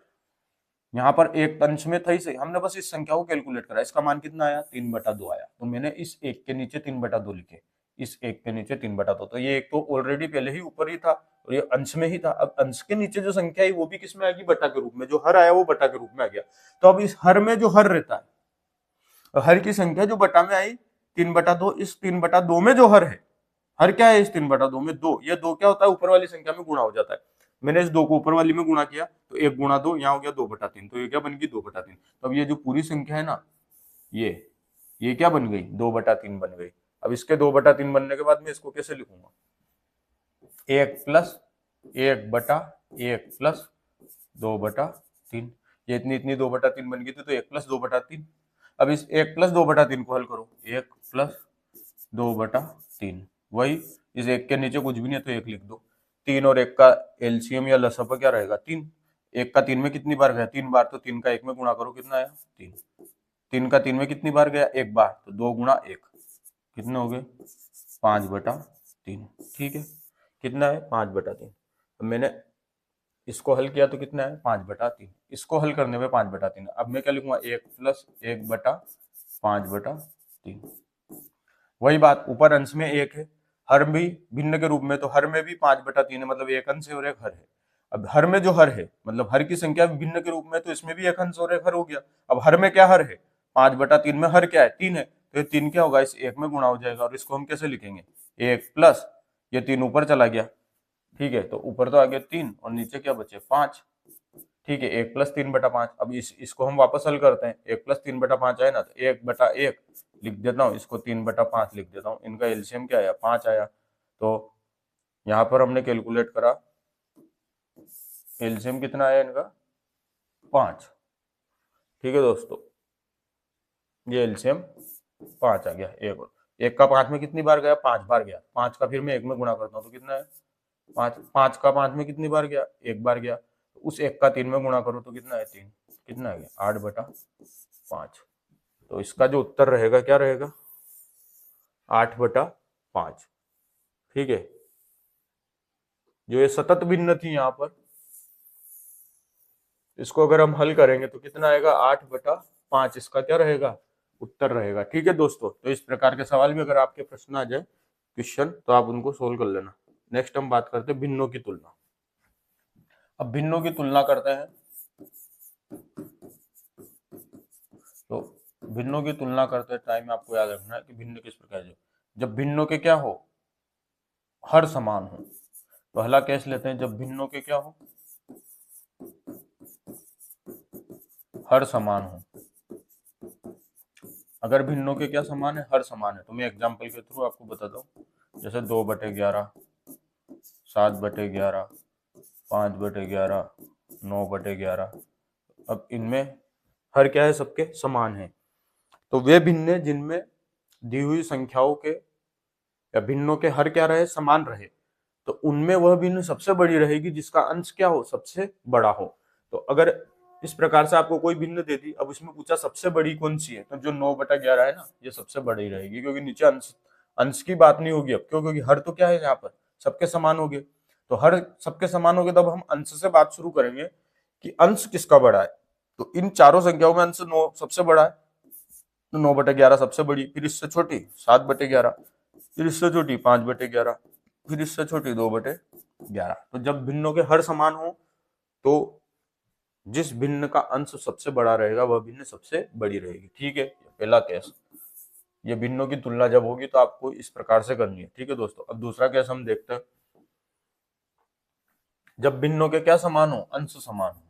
यहाँ पर एक अंश में था ही सही, हमने बस इस संख्या को कैलकुलेट करा, इसका मान कितना आया? 3/2 आया। तो मैंने इस 1 के नीचे 3/2 लिखे, इस 1 के नीचे 3/2। तो ये एक तो ऑलरेडी पहले ही ऊपर ही था और ये अंश में ही था। अब अंश के नीचे जो संख्या है वो भी किस में आएगी? बटा के रूप में। जो हर आया वो बटा के रूप में आ गया। तो अब इस हर में जो हर रहता है, हर की संख्या जो बटा में आई 3/2, इस 3/2 में जो हर है, हर क्या है इस 3/2 में? 2। ये 2 क्या होता है? ऊपर वाली संख्या में गुणा हो जाता है। मैंने इस 2 को ऊपर वाली में गुणा किया, तो 1 × 2 यहाँ हो गया 2/3। तो ये क्या बन गई? 2/3। तो अब ये जो पूरी संख्या है ना, ये क्या बन गई? 2/3 बन गई। अब इसके 2/3 बनने के बाद मैं इसको कैसे लिखूंगा? 1 + 1/1 + 2/3। ये इतनी 2/3 बन गई थी, तो 1 + 2/3। अब इस 1 + 2/3 को हल करो, 1 + 2/3। वही, इस 1 के नीचे कुछ भी नहीं है तो 1 लिख दो। 3 और 1 का एलसीएम या लसअप क्या रहेगा? 3। 1 का 3 में कितनी बार गया? 3 बार। तो 3 का 1 में गुणा करो, कितना आया? 3। 3 का 3 में कितनी बार गया? 1 बार। तो 2 × 1 कितने हो गए? 5/3। ठीक है, कितना है? 5/3। अब मैंने इसको हल किया तो कितना है? 5/3। इसको हल करने में 5/3। अब मैं क्या लिखूंगा? 1 + 1/5/3। वही बात, ऊपर अंश में 1 है, हर भी भिन्न के रूप में, तो हर में भी 5/3 है, मतलब एक अंश है और एक हर है। अब हर में जो हर है, मतलब हर की संख्या भिन्न के रूप में, तो इसमें भी एक अंश और एक हर हो गया। अब हर में क्या हर है? 5/3 में हर क्या है? 3 है। तो ये 3 क्या होगा? इस 1 में गुणा हो जाएगा। और इसको हम कैसे लिखेंगे? 1 + ये 3 ऊपर चला गया, ठीक है, तो ऊपर तो आ गया 3 और नीचे क्या बचे? 5। ठीक है, 1 + 3/5। अब इसको हम वापस हल करते हैं। 1 + 3/5 है ना, तो 1/1 लिख देता हूँ, इसको 3/5 लिख देता हूँ। इनका एलसीएम क्या आया? 5 आया। तो यहाँ पर हमने कैलकुलेट करा, एलसीएम कितना आया इनका? 5। ठीक है दोस्तों, ये एलसीएम 5 आ गया। एक का 5 में कितनी बार गया? 5 बार गया। 5 का फिर मैं 1 में गुणा करता हूँ तो कितना है? 5। 5 का 5 में कितनी बार गया? 1 बार गया। उस 1 का 3 में गुणा करो तो कितना है? 3। कितना आ गया? 8/5। तो इसका जो उत्तर रहेगा क्या रहेगा? 8/5। ठीक है, जो ये सतत भिन्न थी यहाँ पर, इसको अगर हम हल करेंगे तो कितना आएगा? 8/5 इसका क्या रहेगा? उत्तर रहेगा। ठीक है दोस्तों, तो इस प्रकार के सवाल भी अगर आपके प्रश्न आ जाए क्वेश्चन, तो आप उनको सोल्व कर लेना। नेक्स्ट हम बात करते हैं भिन्नों की तुलना। अब भिन्नों की तुलना करते हैं, तो भिन्नों की तुलना करते टाइम आपको याद रखना है कि भिन्न किस प्रकार है। जब भिन्नों के क्या हो? हर समान हो। पहला केस लेते हैं, जब भिन्नों के क्या हो? हर समान हो। अगर भिन्नों के क्या समान है? हर समान है, तो मैं एग्जांपल के थ्रू आपको बताता हूँ। जैसे 2/11, 7/11, 5/11, 9/11। अब इनमें हर क्या है, सबके समान है। तो वे भिन्न जिनमें दी हुई संख्याओं के या भिन्नों के हर क्या रहे, समान रहे, तो उनमें वह भिन्न सबसे बड़ी रहेगी जिसका अंश क्या हो, सबसे बड़ा हो। तो अगर इस प्रकार से आपको कोई भिन्न दे दी, अब इसमें पूछा सबसे बड़ी कौन सी है, तो जो 9/11 है ना, ये सबसे बड़ी रहेगी, क्योंकि नीचे अंश अंश की बात नहीं होगी अब, क्यों, क्योंकि हर तो क्या है यहाँ पर सबके समान हो गए। तो हर सबके समान हो गए, तब हम अंश से बात शुरू करेंगे कि अंश किसका बड़ा है। तो इन चारों संख्याओं में अंश 9 सबसे बड़ा है, तो 9/11 सबसे बड़ी, फिर इससे छोटी 7/11, फिर इससे छोटी 5/11, फिर इससे छोटी 2/11। तो जब भिन्नों के हर समान हो, तो जिस भिन्न का अंश सबसे बड़ा रहेगा वह भिन्न सबसे बड़ी रहेगी। ठीक है, पहला केस। ये भिन्नों की तुलना जब होगी तो आपको इस प्रकार से करनी है। ठीक है दोस्तों, अब दूसरा केस हम देखते हैं। जब भिन्नों के क्या समान हो, अंश समान हो।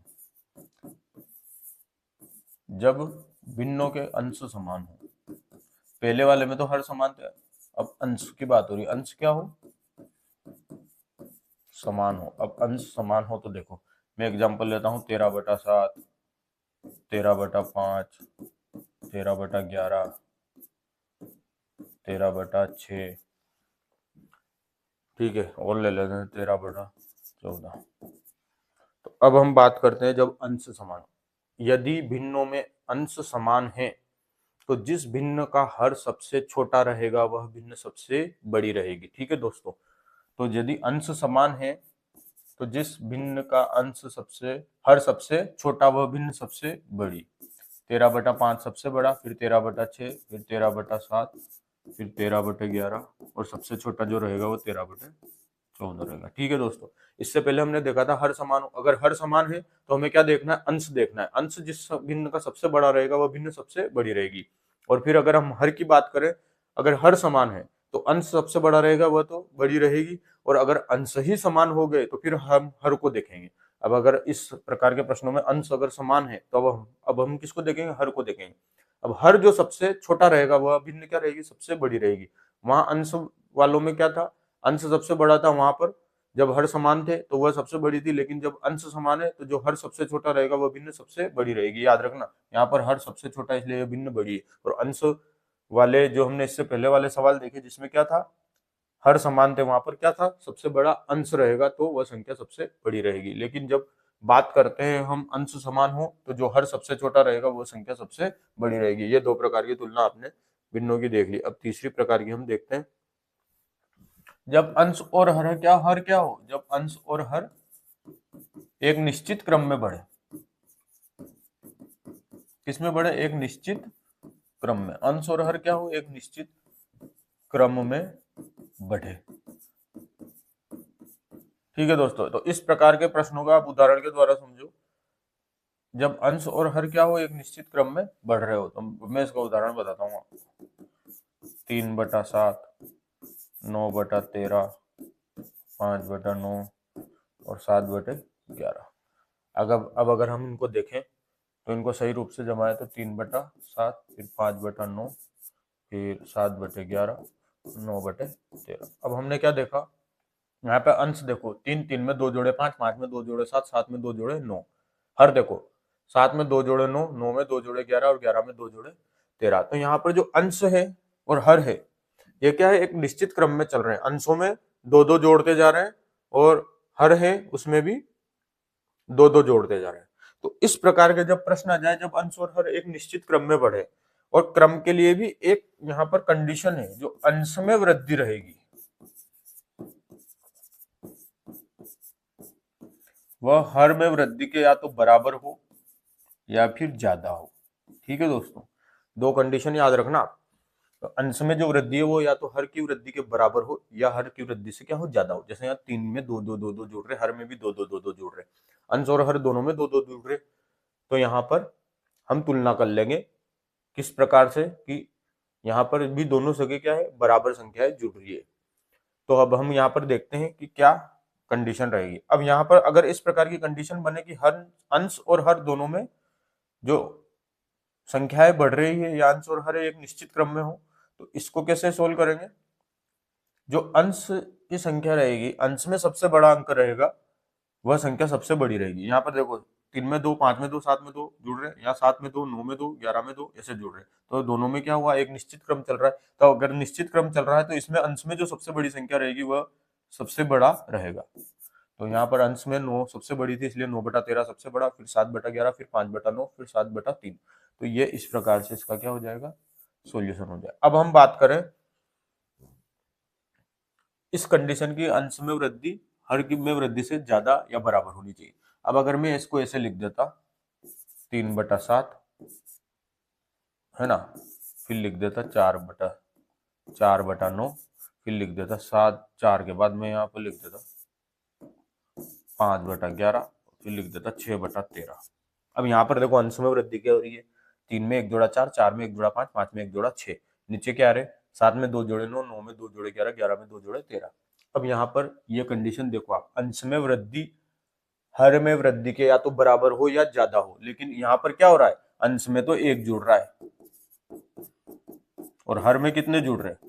जब भिन्नों के अंश समान हो, पहले वाले में तो हर समान थे, अब अंश की बात हो रही है। अंश क्या हो, समान हो। अब अंश समान हो तो देखो, मैं एग्जांपल लेता हूँ 13/7, 13/5, 13/11, 13/6। ठीक है, और ले लेते हैं 13/14। तो अब हम बात करते हैं जब अंश समान। यदि भिन्नों में अंश समान है, तो जिस भिन्न का हर सबसे छोटा रहेगा वह भिन्न सबसे बड़ी रहेगी। ठीक है दोस्तों, तो यदि अंश समान है, तो जिस भिन्न का अंश हर सबसे छोटा वह भिन्न सबसे बड़ी। 13/5 सबसे बड़ा, फिर 13/6, फिर 13/7, फिर 13/11, और सबसे छोटा जो रहेगा वो 13/14 रहेगा। ठीक है दोस्तों, इससे पहले हमने देखा था हर समान हो। अगर हर समान है तो हमें क्या देखना है, अंश देखना है। अंश जिस भिन्न का सबसे बड़ा रहेगा वह भिन्न सबसे बड़ी रहेगी। और फिर अगर हम हर की बात करें, अगर हर समान है तो अंश सबसे बड़ा रहेगा, वह तो बड़ी रहेगी। और अगर अंश ही समान हो गए तो फिर हम हर को देखेंगे। अब अगर इस प्रकार के प्रश्नों में अंश अगर समान है तो अब हम किसको देखेंगे, हर को देखेंगे। अब हर जो सबसे छोटा रहेगा वह भिन्न क्या रहेगी, सबसे बड़ी रहेगी। वहां अंश वालों में क्या था, अंश सबसे बड़ा था, वहां पर जब हर समान थे तो वह सबसे बड़ी थी, लेकिन जब अंश समान है तो जो हर सबसे छोटा रहेगा वह भिन्न सबसे बड़ी रहेगी। याद रखना, यहाँ पर हर सबसे छोटा इसलिए यह भिन्न बड़ी है। और अंश वाले जो हमने इससे पहले वाले सवाल देखे जिसमें क्या था, हर समान थे, वहां पर क्या था, सबसे बड़ा अंश रहेगा, तो वह संख्या सबसे बड़ी रहेगी। लेकिन जब बात करते हैं हम अंश समान हो, तो जो हर सबसे छोटा रहेगा वो संख्या सबसे बड़ी रहेगी। ये दो प्रकार की तुलना आपने भिन्नों की देख ली। अब तीसरी प्रकार की हम देखते हैं। जब अंश और हर क्या हो, जब अंश और हर एक निश्चित क्रम में बढ़े। किसमें बढ़े, एक निश्चित क्रम में। अंश और हर क्या हो, एक निश्चित क्रम में बढ़े। ठीक है दोस्तों, तो इस प्रकार के प्रश्नों का आप उदाहरण के द्वारा समझो। जब अंश और हर क्या हो, एक निश्चित क्रम में बढ़ रहे हो। तो मैं इसका उदाहरण बताता हूँ आपको। 3/7, 9/13, 5/9 और 7/11। अब अगर हम इनको देखें तो इनको सही रूप से जमाए तो 3/7, फिर 5/9, फिर 7/11, 9/13। अब हमने क्या देखा, यहाँ पे अंश देखो, 3 3 में 2 जोड़े 5, 5 में 2 जोड़े 7, 7 में 2 जोड़े 9। हर देखो, 7 में 2 जोड़े 9, 9 में 2 जोड़े 11 और 11 में 2 जोड़े 13। तो यहाँ पर जो अंश है और हर है, ये क्या है, एक निश्चित क्रम में चल रहे हैं। अंशों में 2 2 जोड़ते जा रहे हैं और हर है उसमें भी 2 2 जोड़ते जा रहे हैं। तो इस प्रकार के जब प्रश्न आ जाए, जब अंश और हर एक निश्चित क्रम में बढ़े, और क्रम के लिए भी एक यहाँ पर कंडीशन है, जो अंश में वृद्धि रहेगी वह हर में वृद्धि के या तो बराबर हो या फिर ज्यादा हो। ठीक है दोस्तों, दो कंडीशन याद रखना आप। तो अंश में जो वृद्धि है वो या तो हर की वृद्धि के बराबर हो या हर की वृद्धि से क्या हो, ज्यादा हो। जैसे यहाँ 3 में 2 2 2 2 जोड़ रहे, हर में भी 2 2 2 2 जोड़ रहे, अंश और हर दोनों में 2 2 जोड़ रहे। तो यहाँ पर हम तुलना कर लेंगे किस प्रकार से कि यहाँ पर भी दोनों संख्या क्या है, बराबर संख्याएं जुड़ रही है। तो अब हम यहाँ पर देखते हैं कि क्या कंडीशन रहेगी। अब यहाँ पर अगर इस प्रकार की कंडीशन बने कि हर अंश और हर दोनों में जो संख्याएं बढ़ रही है या अंश और हर एक निश्चित क्रम में हो, तो इसको कैसे सोल्व करेंगे। जो अंश की संख्या रहेगी, अंश में सबसे बड़ा अंक रहेगा, वह संख्या सबसे बड़ी रहेगी। यहाँ पर देखो 3 में 2, 5 में 2, 7 में 2 जुड़ रहे हैं, या 7 में 2, 9 में 2, 11 में 2 ऐसे जुड़ रहे हैं। तो दोनों में क्या हुआ, एक निश्चित क्रम चल रहा है। तो अगर निश्चित क्रम चल रहा है तो इसमें अंश में जो सबसे बड़ी संख्या रहेगी वह सबसे बड़ा रहेगा। तो यहाँ पर अंश में 9 सबसे बड़ी थी, इसलिए 9/13 सबसे बड़ा, फिर 7/11, फिर 5/9, फिर 7/3। तो ये इस प्रकार से इसका क्या हो जाएगा, सोल्यूशन हो जाएगा। अब हम बात करें इस कंडीशन की, अंश में वृद्धि हर की में वृद्धि से ज्यादा या बराबर होनी चाहिए। अब अगर मैं इसको ऐसे लिख देता 3/7 है ना, फिर लिख देता 4/9, फिर लिख देता 7, 4 के बाद मैं यहाँ पर लिख देता 5/11, फिर लिख देता 6/13। अब यहाँ पर देखो अंश में वृद्धि क्या हो रही है, 3 में 1 जोड़ा 4, 4 में 1 जोड़ा 5, 5 में 1 जोड़ा 6, नीचे क्या रहे 7 में 2 जोड़े 9, 9 में 2 जोड़े 11, 11 में 2 जोड़े 13। अब यहाँ पर ये कंडीशन देखो आप, अंश में वृद्धि हर में वृद्धि के या तो बराबर हो या ज्यादा हो, लेकिन यहाँ पर क्या हो रहा है, अंश में तो 1 जुड़ रहा है और हर में कितने जुड़ रहे हैं,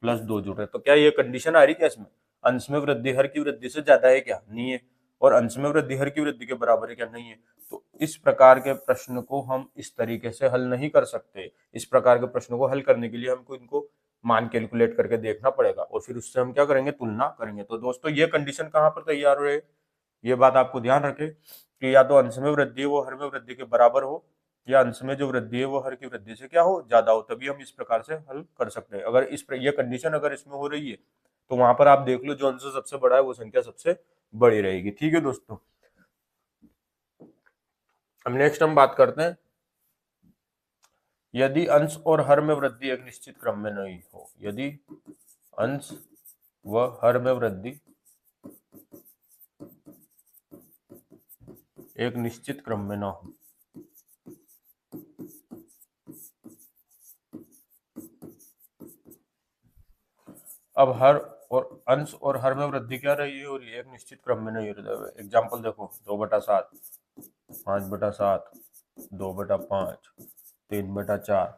+2 जुड़ रहे हैं। तो क्या ये कंडीशन आ रही क्या इसमें, अंश में वृद्धि हर की वृद्धि से ज्यादा है क्या, नहीं है, और अंश में वृद्धि हर की वृद्धि के बराबर है क्या, नहीं है। तो इस प्रकार के प्रश्न को हम इस तरीके से हल नहीं कर सकते। इस प्रकार के प्रश्नों को हल करने के लिए हमको इनको मान कैलकुलेट करके देखना पड़ेगा और फिर उससे हम क्या करेंगे, तुलना करेंगे। तो दोस्तों ये कंडीशन कहाँ पर तैयार हो रही है, ये बात आपको ध्यान रखें कि या तो अंश में वृद्धि वो हर में वृद्धि के बराबर हो, या अंश में जो वृद्धि है वो हर की वृद्धि से क्या हो, ज्यादा हो, तभी हम इस प्रकार से हल कर सकते हैं। अगर ये कंडीशन अगर इसमें हो रही है तो वहां पर आप देख लो जो अंश सबसे बड़ा है वो संख्या सबसे बड़ी रहेगी। ठीक है दोस्तों, अब नेक्स्ट हम बात करते हैं, यदि अंश और हर में वृद्धि एक निश्चित क्रम में नहीं हो, यदि अंश व हर में वृद्धि एक निश्चित क्रम में ना हो। अब हर और अंश और हर में वृद्धि क्या रही है, और ये एक निश्चित क्रम में नहीं हो रही है। एग्जाम्पल देखो 2/7, 5/7, 2/5, 3/4।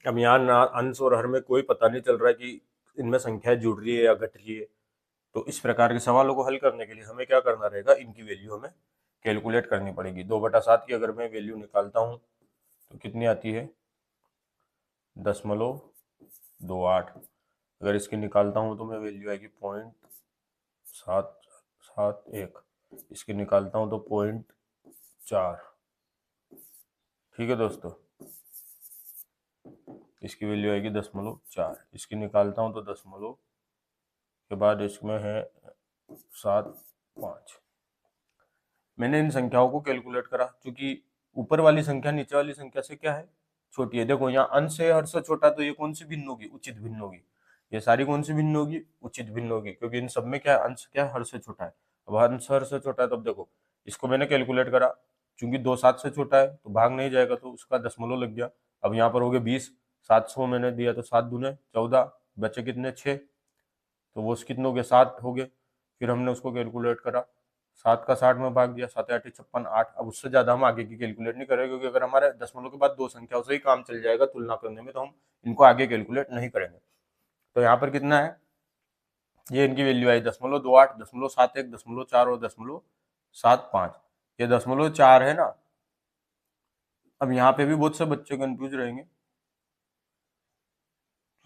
अब यहाँ ना अंश और हर में कोई पता नहीं चल रहा है कि इनमें संख्या जुड़ रही है या घट रही है। तो इस प्रकार के सवालों को हल करने के लिए हमें क्या करना रहेगा, इनकी वैल्यू हमें कैलकुलेट करनी पड़ेगी। 2/7 की अगर मैं वैल्यू निकालता हूँ तो कितनी आती है, 0.28। अगर इसकी निकालता हूँ तो मैं वैल्यू आएगी 0.771। इसकी निकालता हूँ तो 0.4। ठीक है दोस्तों, इसकी वैल्यू आएगी 0.4। इसकी निकालता हूँ तो 0 के बाद इसमें है 7.5। मैंने इन संख्याओं को कैलकुलेट करा, क्योंकि ऊपर वाली संख्या नीचे वाली संख्या से क्या है, छोटी है। देखो यहाँ अंश है हर से छोटा, तो ये कौन सी भिन्न होगी, उचित भिन्न होगी। ये सारी कौन सी भिन्न होगी, उचित भिन्न होगी, क्योंकि इन सब में क्या है, अंश क्या है, हर से छोटा है। अब अंश हर से छोटा है, तब देखो इसको मैंने कैलकुलेट करा, चूंकि 2 7 से छोटा है तो भाग नहीं जाएगा, तो उसका दशमलव लग गया। अब यहाँ पर हो गए 20, 700 मैंने दिया तो 7 दूने 14, बचे कितने 6, तो वो कितने हो गए 7 हो गए। फिर हमने उसको कैलकुलेट करा, 7 का 60 में भाग दिया, 7 8 56 8। अब उससे ज्यादा हम आगे की कैलकुलेट नहीं करेंगे, क्योंकि अगर हमारे दशमलव के बाद 2 संख्याओं से ही काम चल जाएगा तुलना करने में, तो हम इनको आगे कैलकुलेट नहीं करेंगे। तो यहाँ पर कितना है, ये इनकी वैल्यू आई 0.28, 0.71, 0.4 और 0.75। ये 0.4 है ना। अब यहाँ पे भी बहुत से बच्चे कंफ्यूज रहेंगे,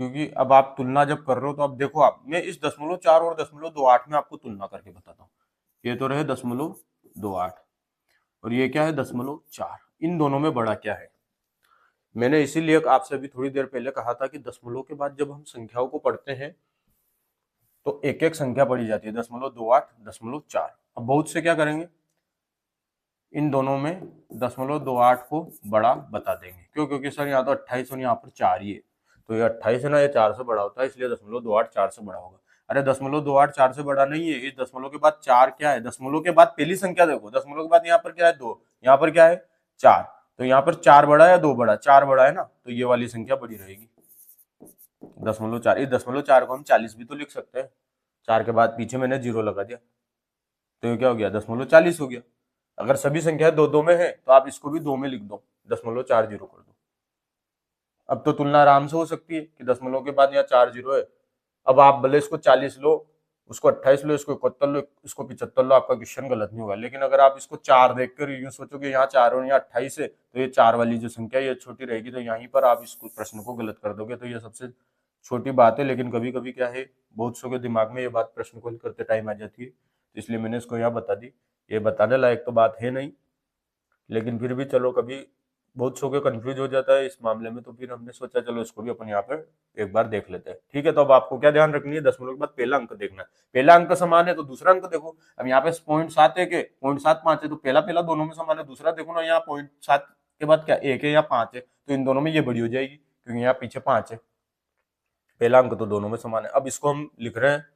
क्योंकि अब आप तुलना जब कर रहे हो तो अब देखो आप, मैं इस 0.4 और 0.28 में आपको तुलना करके बताता हूँ। ये तो रहे 0.28 और ये क्या है 0.4। इन दोनों में बड़ा क्या है, मैंने इसीलिए आपसे अभी थोड़ी देर पहले कहा था कि दशमलव के बाद जब हम संख्याओं को पढ़ते हैं तो एक एक संख्या पढ़ी जाती है, 0.28, 0.4। अब बहुत से क्या करेंगे, इन दोनों में 0.28 को बड़ा बता देंगे। क्यों, क्योंकि सर यहाँ तो 28 और यहाँ पर 4 ही है, तो ये 28 है ना, ये 4 से बड़ा होता है, इसलिए 0.28 4 से बड़ा होगा। अरे 0.28 4 से बड़ा नहीं है, इस दशमलव के बाद 4 क्या है, दशमलव के बाद पहली संख्या देखो, दशमलव के बाद यहाँ पर क्या है 2, यहाँ पर क्या है 4, तो यहाँ पर 4 बड़ा है या 2 बड़ा, 4 बड़ा है ना, तो ये वाली संख्या बड़ी रहेगी 0.4। इस 0.4 को हम 40 भी तो लिख सकते हैं, 4 के बाद पीछे मैंने 0 लगा दिया, तो ये क्या हो गया 0.40 हो गया। अगर सभी संख्या 2 2 में है तो आप इसको भी 2 में लिख दो, 0.40 कर दो। अब तो तुलना आराम से हो सकती है कि दशमलव के बाद यहाँ 4 जीरो है। अब आप भले इसको 40 लो, उसको 28 लो, इसको 71 लो, इसको 75 लो, आपका क्वेश्चन गलत नहीं होगा। लेकिन अगर आप इसको 4 देखकर यूं सोचोगे यहाँ 4 और यहाँ 28 है, तो ये 4 वाली जो संख्या ये छोटी रहेगी, तो यहीं पर आप इस प्रश्न को गलत कर दोगे। तो ये सबसे छोटी बात है, लेकिन कभी कभी क्या है, बहुत सौ के दिमाग में ये बात प्रश्न को हल करते टाइम आ जाती है, तो इसलिए मैंने इसको यहाँ बता दी। ये बताने लायक तो बात है नहीं, लेकिन फिर भी चलो कभी बहुत सौ के कंफ्यूज हो जाता है इस मामले में, तो फिर हमने सोचा चलो इसको भी अपन यहाँ पर एक बार देख लेते हैं। ठीक है, तो अब आपको क्या ध्यान रखनी है, दशमलव के बाद पहला अंक देखना है। पहला अंक समान है तो दूसरा अंक देखो। अब यहाँ पे 0.7 1 है, 0.75 है, तो पहला पहला दोनों में समान है। दूसरा देखो ना, यहाँ 0.7 के बाद क्या 1 है या 5 है, तो इन दोनों में ये बड़ी हो जाएगी क्योंकि यहाँ पीछे 5 है। पहला अंक तो दोनों में समान है। अब इसको हम लिख रहे हैं,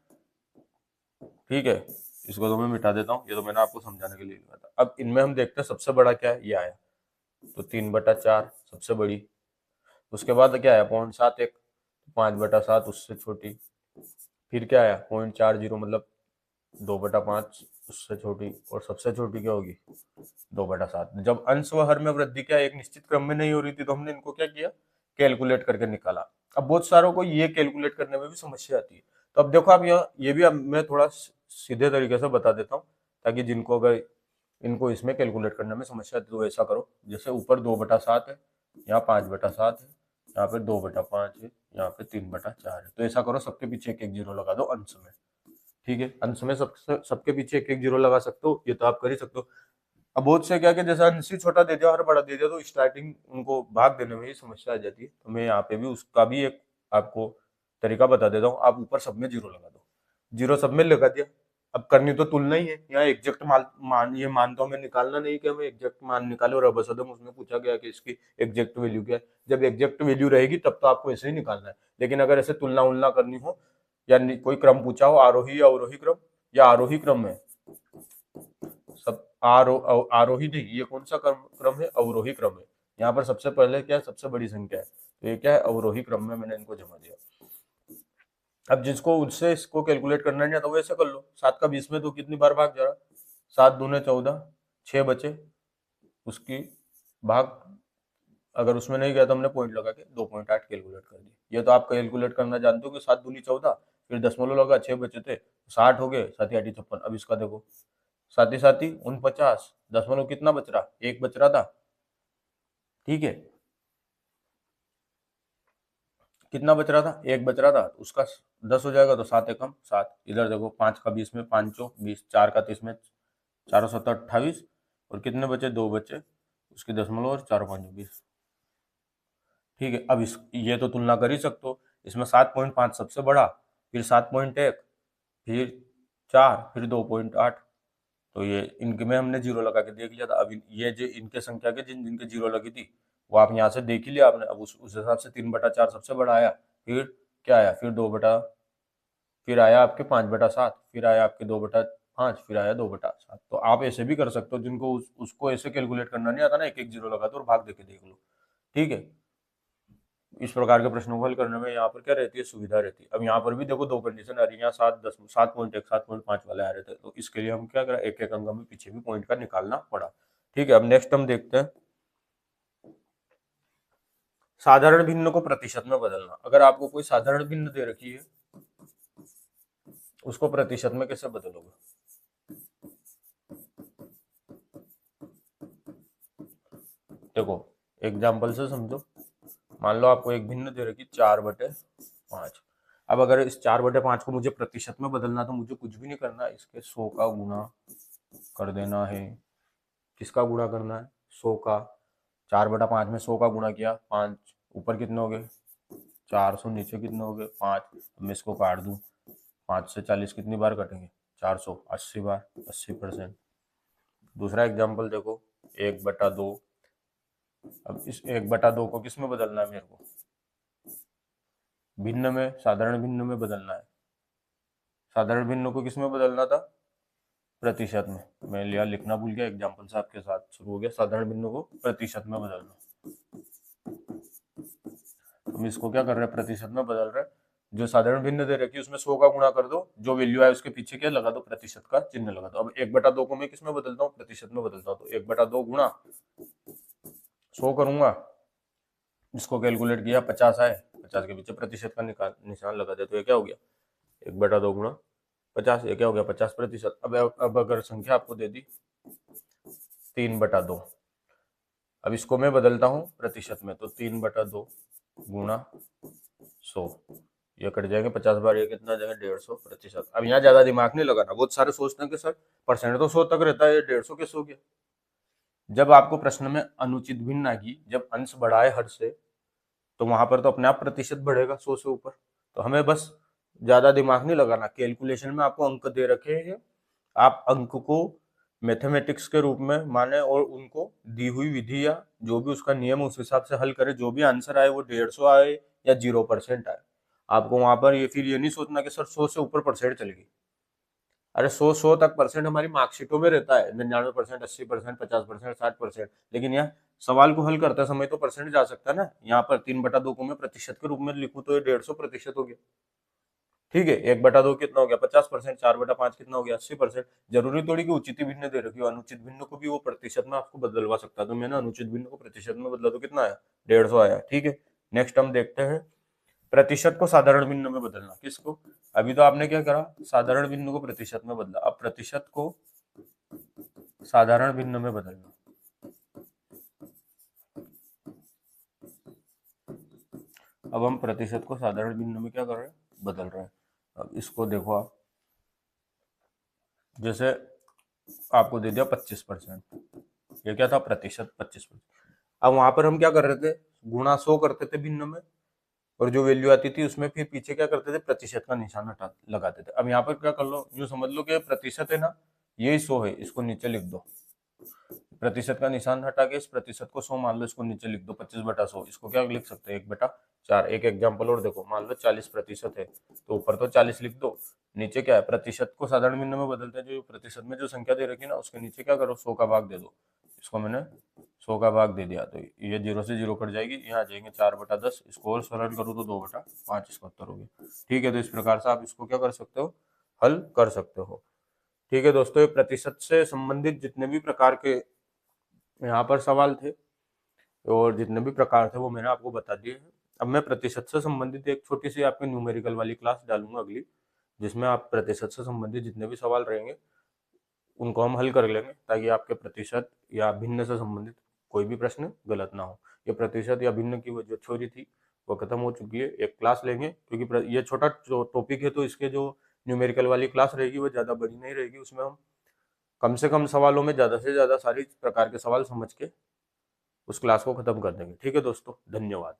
ठीक है, इसको तो मैं मिटा देता हूँ, ये तो मैंने आपको समझाने के लिए लिखा था। अब इनमें हम देखते हैं सबसे बड़ा क्या है, ये आया, तो 3/4 सबसे बड़ी। उसके बाद क्या आया 0.71, 5/7 उससे छोटी। फिर क्या आया 0.40 मतलब 2/5 उससे छोटी, और सबसे छोटी क्या होगी 2/7। जब अंश व हर में वृद्धि क्या एक निश्चित क्रम में नहीं हो रही थी, तो हमने इनको क्या किया, कैलकुलेट करके निकाला। अब बहुत सारों को ये कैलकुलेट करने में भी समस्या आती है, तो अब देखो आप यहाँ ये भी अब मैं थोड़ा सीधे तरीके से बता देता हूँ, ताकि जिनको अगर इनको इसमें कैलकुलेट करने में समस्या आती है तो ऐसा करो, जैसे ऊपर 2/7 है, यहाँ 5/7 है, यहाँ पे 2/5 है, यहाँ पे 3/4 है, तो ऐसा करो सबके पीछे एक एक जीरो लगा दो अंश में। ठीक है, अंश में सबके पीछे एक एक जीरो लगा सकते हो, ये तो आप कर ही सकते हो। अब बहुत से क्या कि जैसा अंश ही छोटा दे दिया और बड़ा दे दिया, तो स्टार्टिंग उनको भाग देने में ही समस्या आ जाती है। तो मैं यहाँ पे भी उसका भी एक आपको तरीका बता देता हूँ। आप ऊपर सब में जीरो लगा दो, जीरो सब में लगा दिया। अब करनी तो तुलना ही है, यहाँ एग्जैक्ट मान ये मान तो हमें निकालना नहीं कि हमें एग्जैक्ट मान निकाले, और अबसदम उसमें पूछा गया कि इसकी एग्जैक्ट वैल्यू क्या है। जब एग्जैक्ट वैल्यू रहेगी तब तो आपको ऐसे ही निकालना है। लेकिन अगर ऐसे तुलना उलना करनी हो, या कोई क्रम पूछा हो, आरोही या अवरोही क्रम, या आरोही क्रम में सब आरोही नहीं, ये कौन सा क्रम है, अवरोही क्रम है। यहाँ पर सबसे पहले क्या है, सबसे बड़ी संख्या है, तो ये क्या है, अवरोही क्रम में मैंने इनको जमा दिया। अब जिसको उससे इसको कैलकुलेट करना नहीं आता वो ऐसे कर लो, 7 का 20 में तो कितनी बार भाग जा रहा, 7 दूने 14, 6 बचे, उसकी भाग अगर उसमें नहीं गया तो हमने पॉइंट लगा के 2.8 कैलकुलेट कर दिया। ये तो आप कैलकुलेट करना जानते हो कि 7 दूनी 14, फिर दशमलव लगा, 6 बचे थे, 60 हो गए, 7 8 56। अब इसका देखो, साथ ही 49, दशमलव कितना बच रहा, एक बच रहा था। ठीक है, कितना बच रहा था, एक बच रहा था, उसका 10 हो जाएगा, तो 7 एकम 7। इधर देखो 5 का 20 में 5 चौक 20, 4 का 30 में 4 7 28, और कितने बचे, 2 बचे, उसकी दशमलव और 4 5 20। ठीक है, अब इस ये तो तुलना कर ही सकते हो, इसमें 7.5 सबसे बड़ा, फिर 7.1, फिर 4, फिर 2.8, तो ये इनके में हमने जीरो लगा के देख लिया था। अब ये जो इनके संख्या के जिनके जीरो लगी थी वो आप यहाँ से देख ही लिया आपने। अब उस हिसाब से 3/4 सबसे बड़ा आया, फिर क्या आया, फिर फिर आया आपके 5/7, फिर आया आपके 2/5, फिर आया 2/7। तो आप ऐसे भी कर सकते हो, जिनको उसको ऐसे कैलकुलेट करना नहीं आता ना, एक एक जीरो लगा दो और भाग देके देख लो। ठीक है, इस प्रकार के प्रश्नों को हल करने में यहाँ पर क्या रहती है, सुविधा रहती है। अब यहाँ पर भी देखो दो कंडीशन आ रही है, यहाँ 7.1 7.5 वाले आ रहे थे, तो इसके लिए हम क्या करें, एक एक अंक में पीछे भी पॉइंट का निकालना पड़ा। ठीक है, अब नेक्स्ट हम देखते हैं साधारण भिन्न को प्रतिशत में बदलना। अगर आपको कोई साधारण भिन्न दे रखी है, उसको प्रतिशत में कैसे बदलोगे। देखो एग्जाम्पल से समझो, मान लो आपको एक भिन्न दे रखी 4/5। अब अगर इस 4/5 को मुझे प्रतिशत में बदलना, तो मुझे कुछ भी नहीं करना, इसके 100 का गुणा कर देना है। किसका गुणा करना है, 100 का। 4/5 में 100 का गुणा किया, 5 ऊपर कितने हो गए 400, नीचे कितने हो गए 5। मैं इसको काट दूं, 5 से 40 कितनी बार कटेंगे, 480 बार, 80%। दूसरा एग्जाम्पल देखो 1/2। अब इस 1/2 को किस में बदलना है, मेरे को भिन्न में, साधारण भिन्न में बदलना है। साधारण भिन्न को किस में बदलना था, प्रतिशत में। मैं लिया लिखना भूल गया, एग्जाम्पल से आपके साथ शुरू हो गया, साधारण भिन्न को प्रतिशत में बदलना। हम इसको क्या कर रहे हैं, प्रतिशत में बदल रहे हैं। जो साधारण भिन्न दे रखी है उसमें 100 का गुणा कर दो, जो वैल्यू है उसके पीछे क्या लगा दो, प्रतिशत का चिन्ह लगा दो। अब 1/2 को मैं किस में बदलता हूँ, प्रतिशत में बदलता हूँ, तो 1/2 गुणा 100 करूंगा, इसको कैलकुलेट किया, 50 आए, 50 के पीछे प्रतिशत का निशान लगा दे, तो ये क्या हो गया 1/2 गुणा 50, ये क्या हो गया 50%। अब अगर संख्या आपको दे दी 3/2, अब इसको मैं बदलता हूँ प्रतिशत में, तो 3/2 गुणा 100, ये कट जाएंगे 50 बार, ये कितना जाएगा 150%। अब यहाँ ज्यादा दिमाग नहीं लगाना, बहुत सारे सोचते हैं कि सर परसेंट तो 100 तक रहता है, 150 कैसे हो गया। जब आपको प्रश्न में अनुचित भिन्न आएगी, जब अंश बढ़ाए हर से, तो वहां पर तो अपने आप प्रतिशत बढ़ेगा 100 से ऊपर। तो हमें बस ज्यादा दिमाग नहीं लगाना, कैलकुलेशन में आपको अंक दे रखे हैं, आप अंक को मैथमेटिक्स के रूप में माने और उनको दी हुई विधि या जो भी उसका नियम उस हिसाब से हल करें, जो भी आंसर आए वो 150 आए या 0% आए। आपको वहां पर ये फिर ये नहीं सोचना कि सर 100 से ऊपर परसेंट चलेगी। अरे 100 तक परसेंट हमारी मार्कशीटों में रहता है, 99%, 80%, 50%, 60%, लेकिन यहाँ सवाल को हल करते समय तो परसेंट जा सकता है ना। यहाँ पर 3/2 को मैं प्रतिशत के रूप में लिखूं तो ये 150% हो गया। ठीक है, 1/2 कितना हो गया 50%, 4/5 कितना हो गया 80%। जरूरी थोड़ी कि उचित भिन्न दे रखी हो, अनुचित भिन्न को भी वो प्रतिशत में आपको बदलवा सकता है। तो मैंने अनुचित भिन्न को प्रतिशत में बदला तो कितना आया 150 आया। ठीक है, नेक्स्ट हम देखते हैं प्रतिशत को साधारण भिन्न में बदलना। किसको, अभी तो आपने क्या करा, साधारण भिन्न को प्रतिशत में बदला, अब प्रतिशत को साधारण भिन्न में बदलना। अब हम प्रतिशत को साधारण भिन्न में क्या कर रहे हैं, बदल रहे हैं। अब इसको देखो आप, जैसे आपको दे दिया 25%, ये क्या था प्रतिशत 25%। अब वहां पर हम क्या कर रहे थे, गुणा 100 करते थे भिन्न में, और जो वैल्यू आती थी उसमें फिर पीछे क्या करते थे, प्रतिशत का निशान हटा लगाते थे। अब यहाँ पर क्या कर लो, यूं समझ लो कि प्रतिशत है ना, यही 100 है, इसको नीचे लिख दो, प्रतिशत का निशान हटा के इस प्रतिशत को 100 मान लो, इसको नीचे लिख दो 25/100, इसको क्या लिख सकते हैं 1/4। एक एग्जाम्पल और देखो, मान लो 40% है, तो ऊपर तो 40 लिख दो, नीचे क्या है, प्रतिशत को साधारण भिन्न में बदलते हैं, जो प्रतिशत में जो संख्या दे रखी है ना उसके नीचे क्या करो 100 का भाग दे दो। इसको मैंने 100 का भाग दे दिया, तो ये 0 से 0 कट जाएगी, यहाँ आ जाएंगे 4/10, इसको और सरल करो तो 2/5 इसका उत्तर हो गया। ठीक है, तो इस प्रकार से आप इसको क्या कर सकते हो, हल कर सकते हो। ठीक है दोस्तों, ये प्रतिशत से संबंधित जितने भी प्रकार के यहाँ पर सवाल थे और जितने भी प्रकार थे वो मैंने आपको बता दिए हैं। अब मैं प्रतिशत से संबंधित एक छोटी सी आपकी न्यूमेरिकल वाली क्लास डालूंगा अगली, जिसमें आप प्रतिशत से संबंधित जितने भी सवाल रहेंगे उनको हम हल कर लेंगे, ताकि आपके प्रतिशत या भिन्न से संबंधित कोई भी प्रश्न गलत ना हो। ये प्रतिशत या भिन्न की वो जो थ्योरी थी वो खत्म हो चुकी है, एक क्लास लेंगे, क्योंकि ये छोटा टॉपिक है, तो इसके जो न्यूमेरिकल वाली क्लास रहेगी वो ज़्यादा बड़ी नहीं रहेगी, उसमें हम कम से कम सवालों में ज़्यादा से ज़्यादा सारी प्रकार के सवाल समझ के उस क्लास को खत्म कर देंगे। ठीक है दोस्तों, धन्यवाद।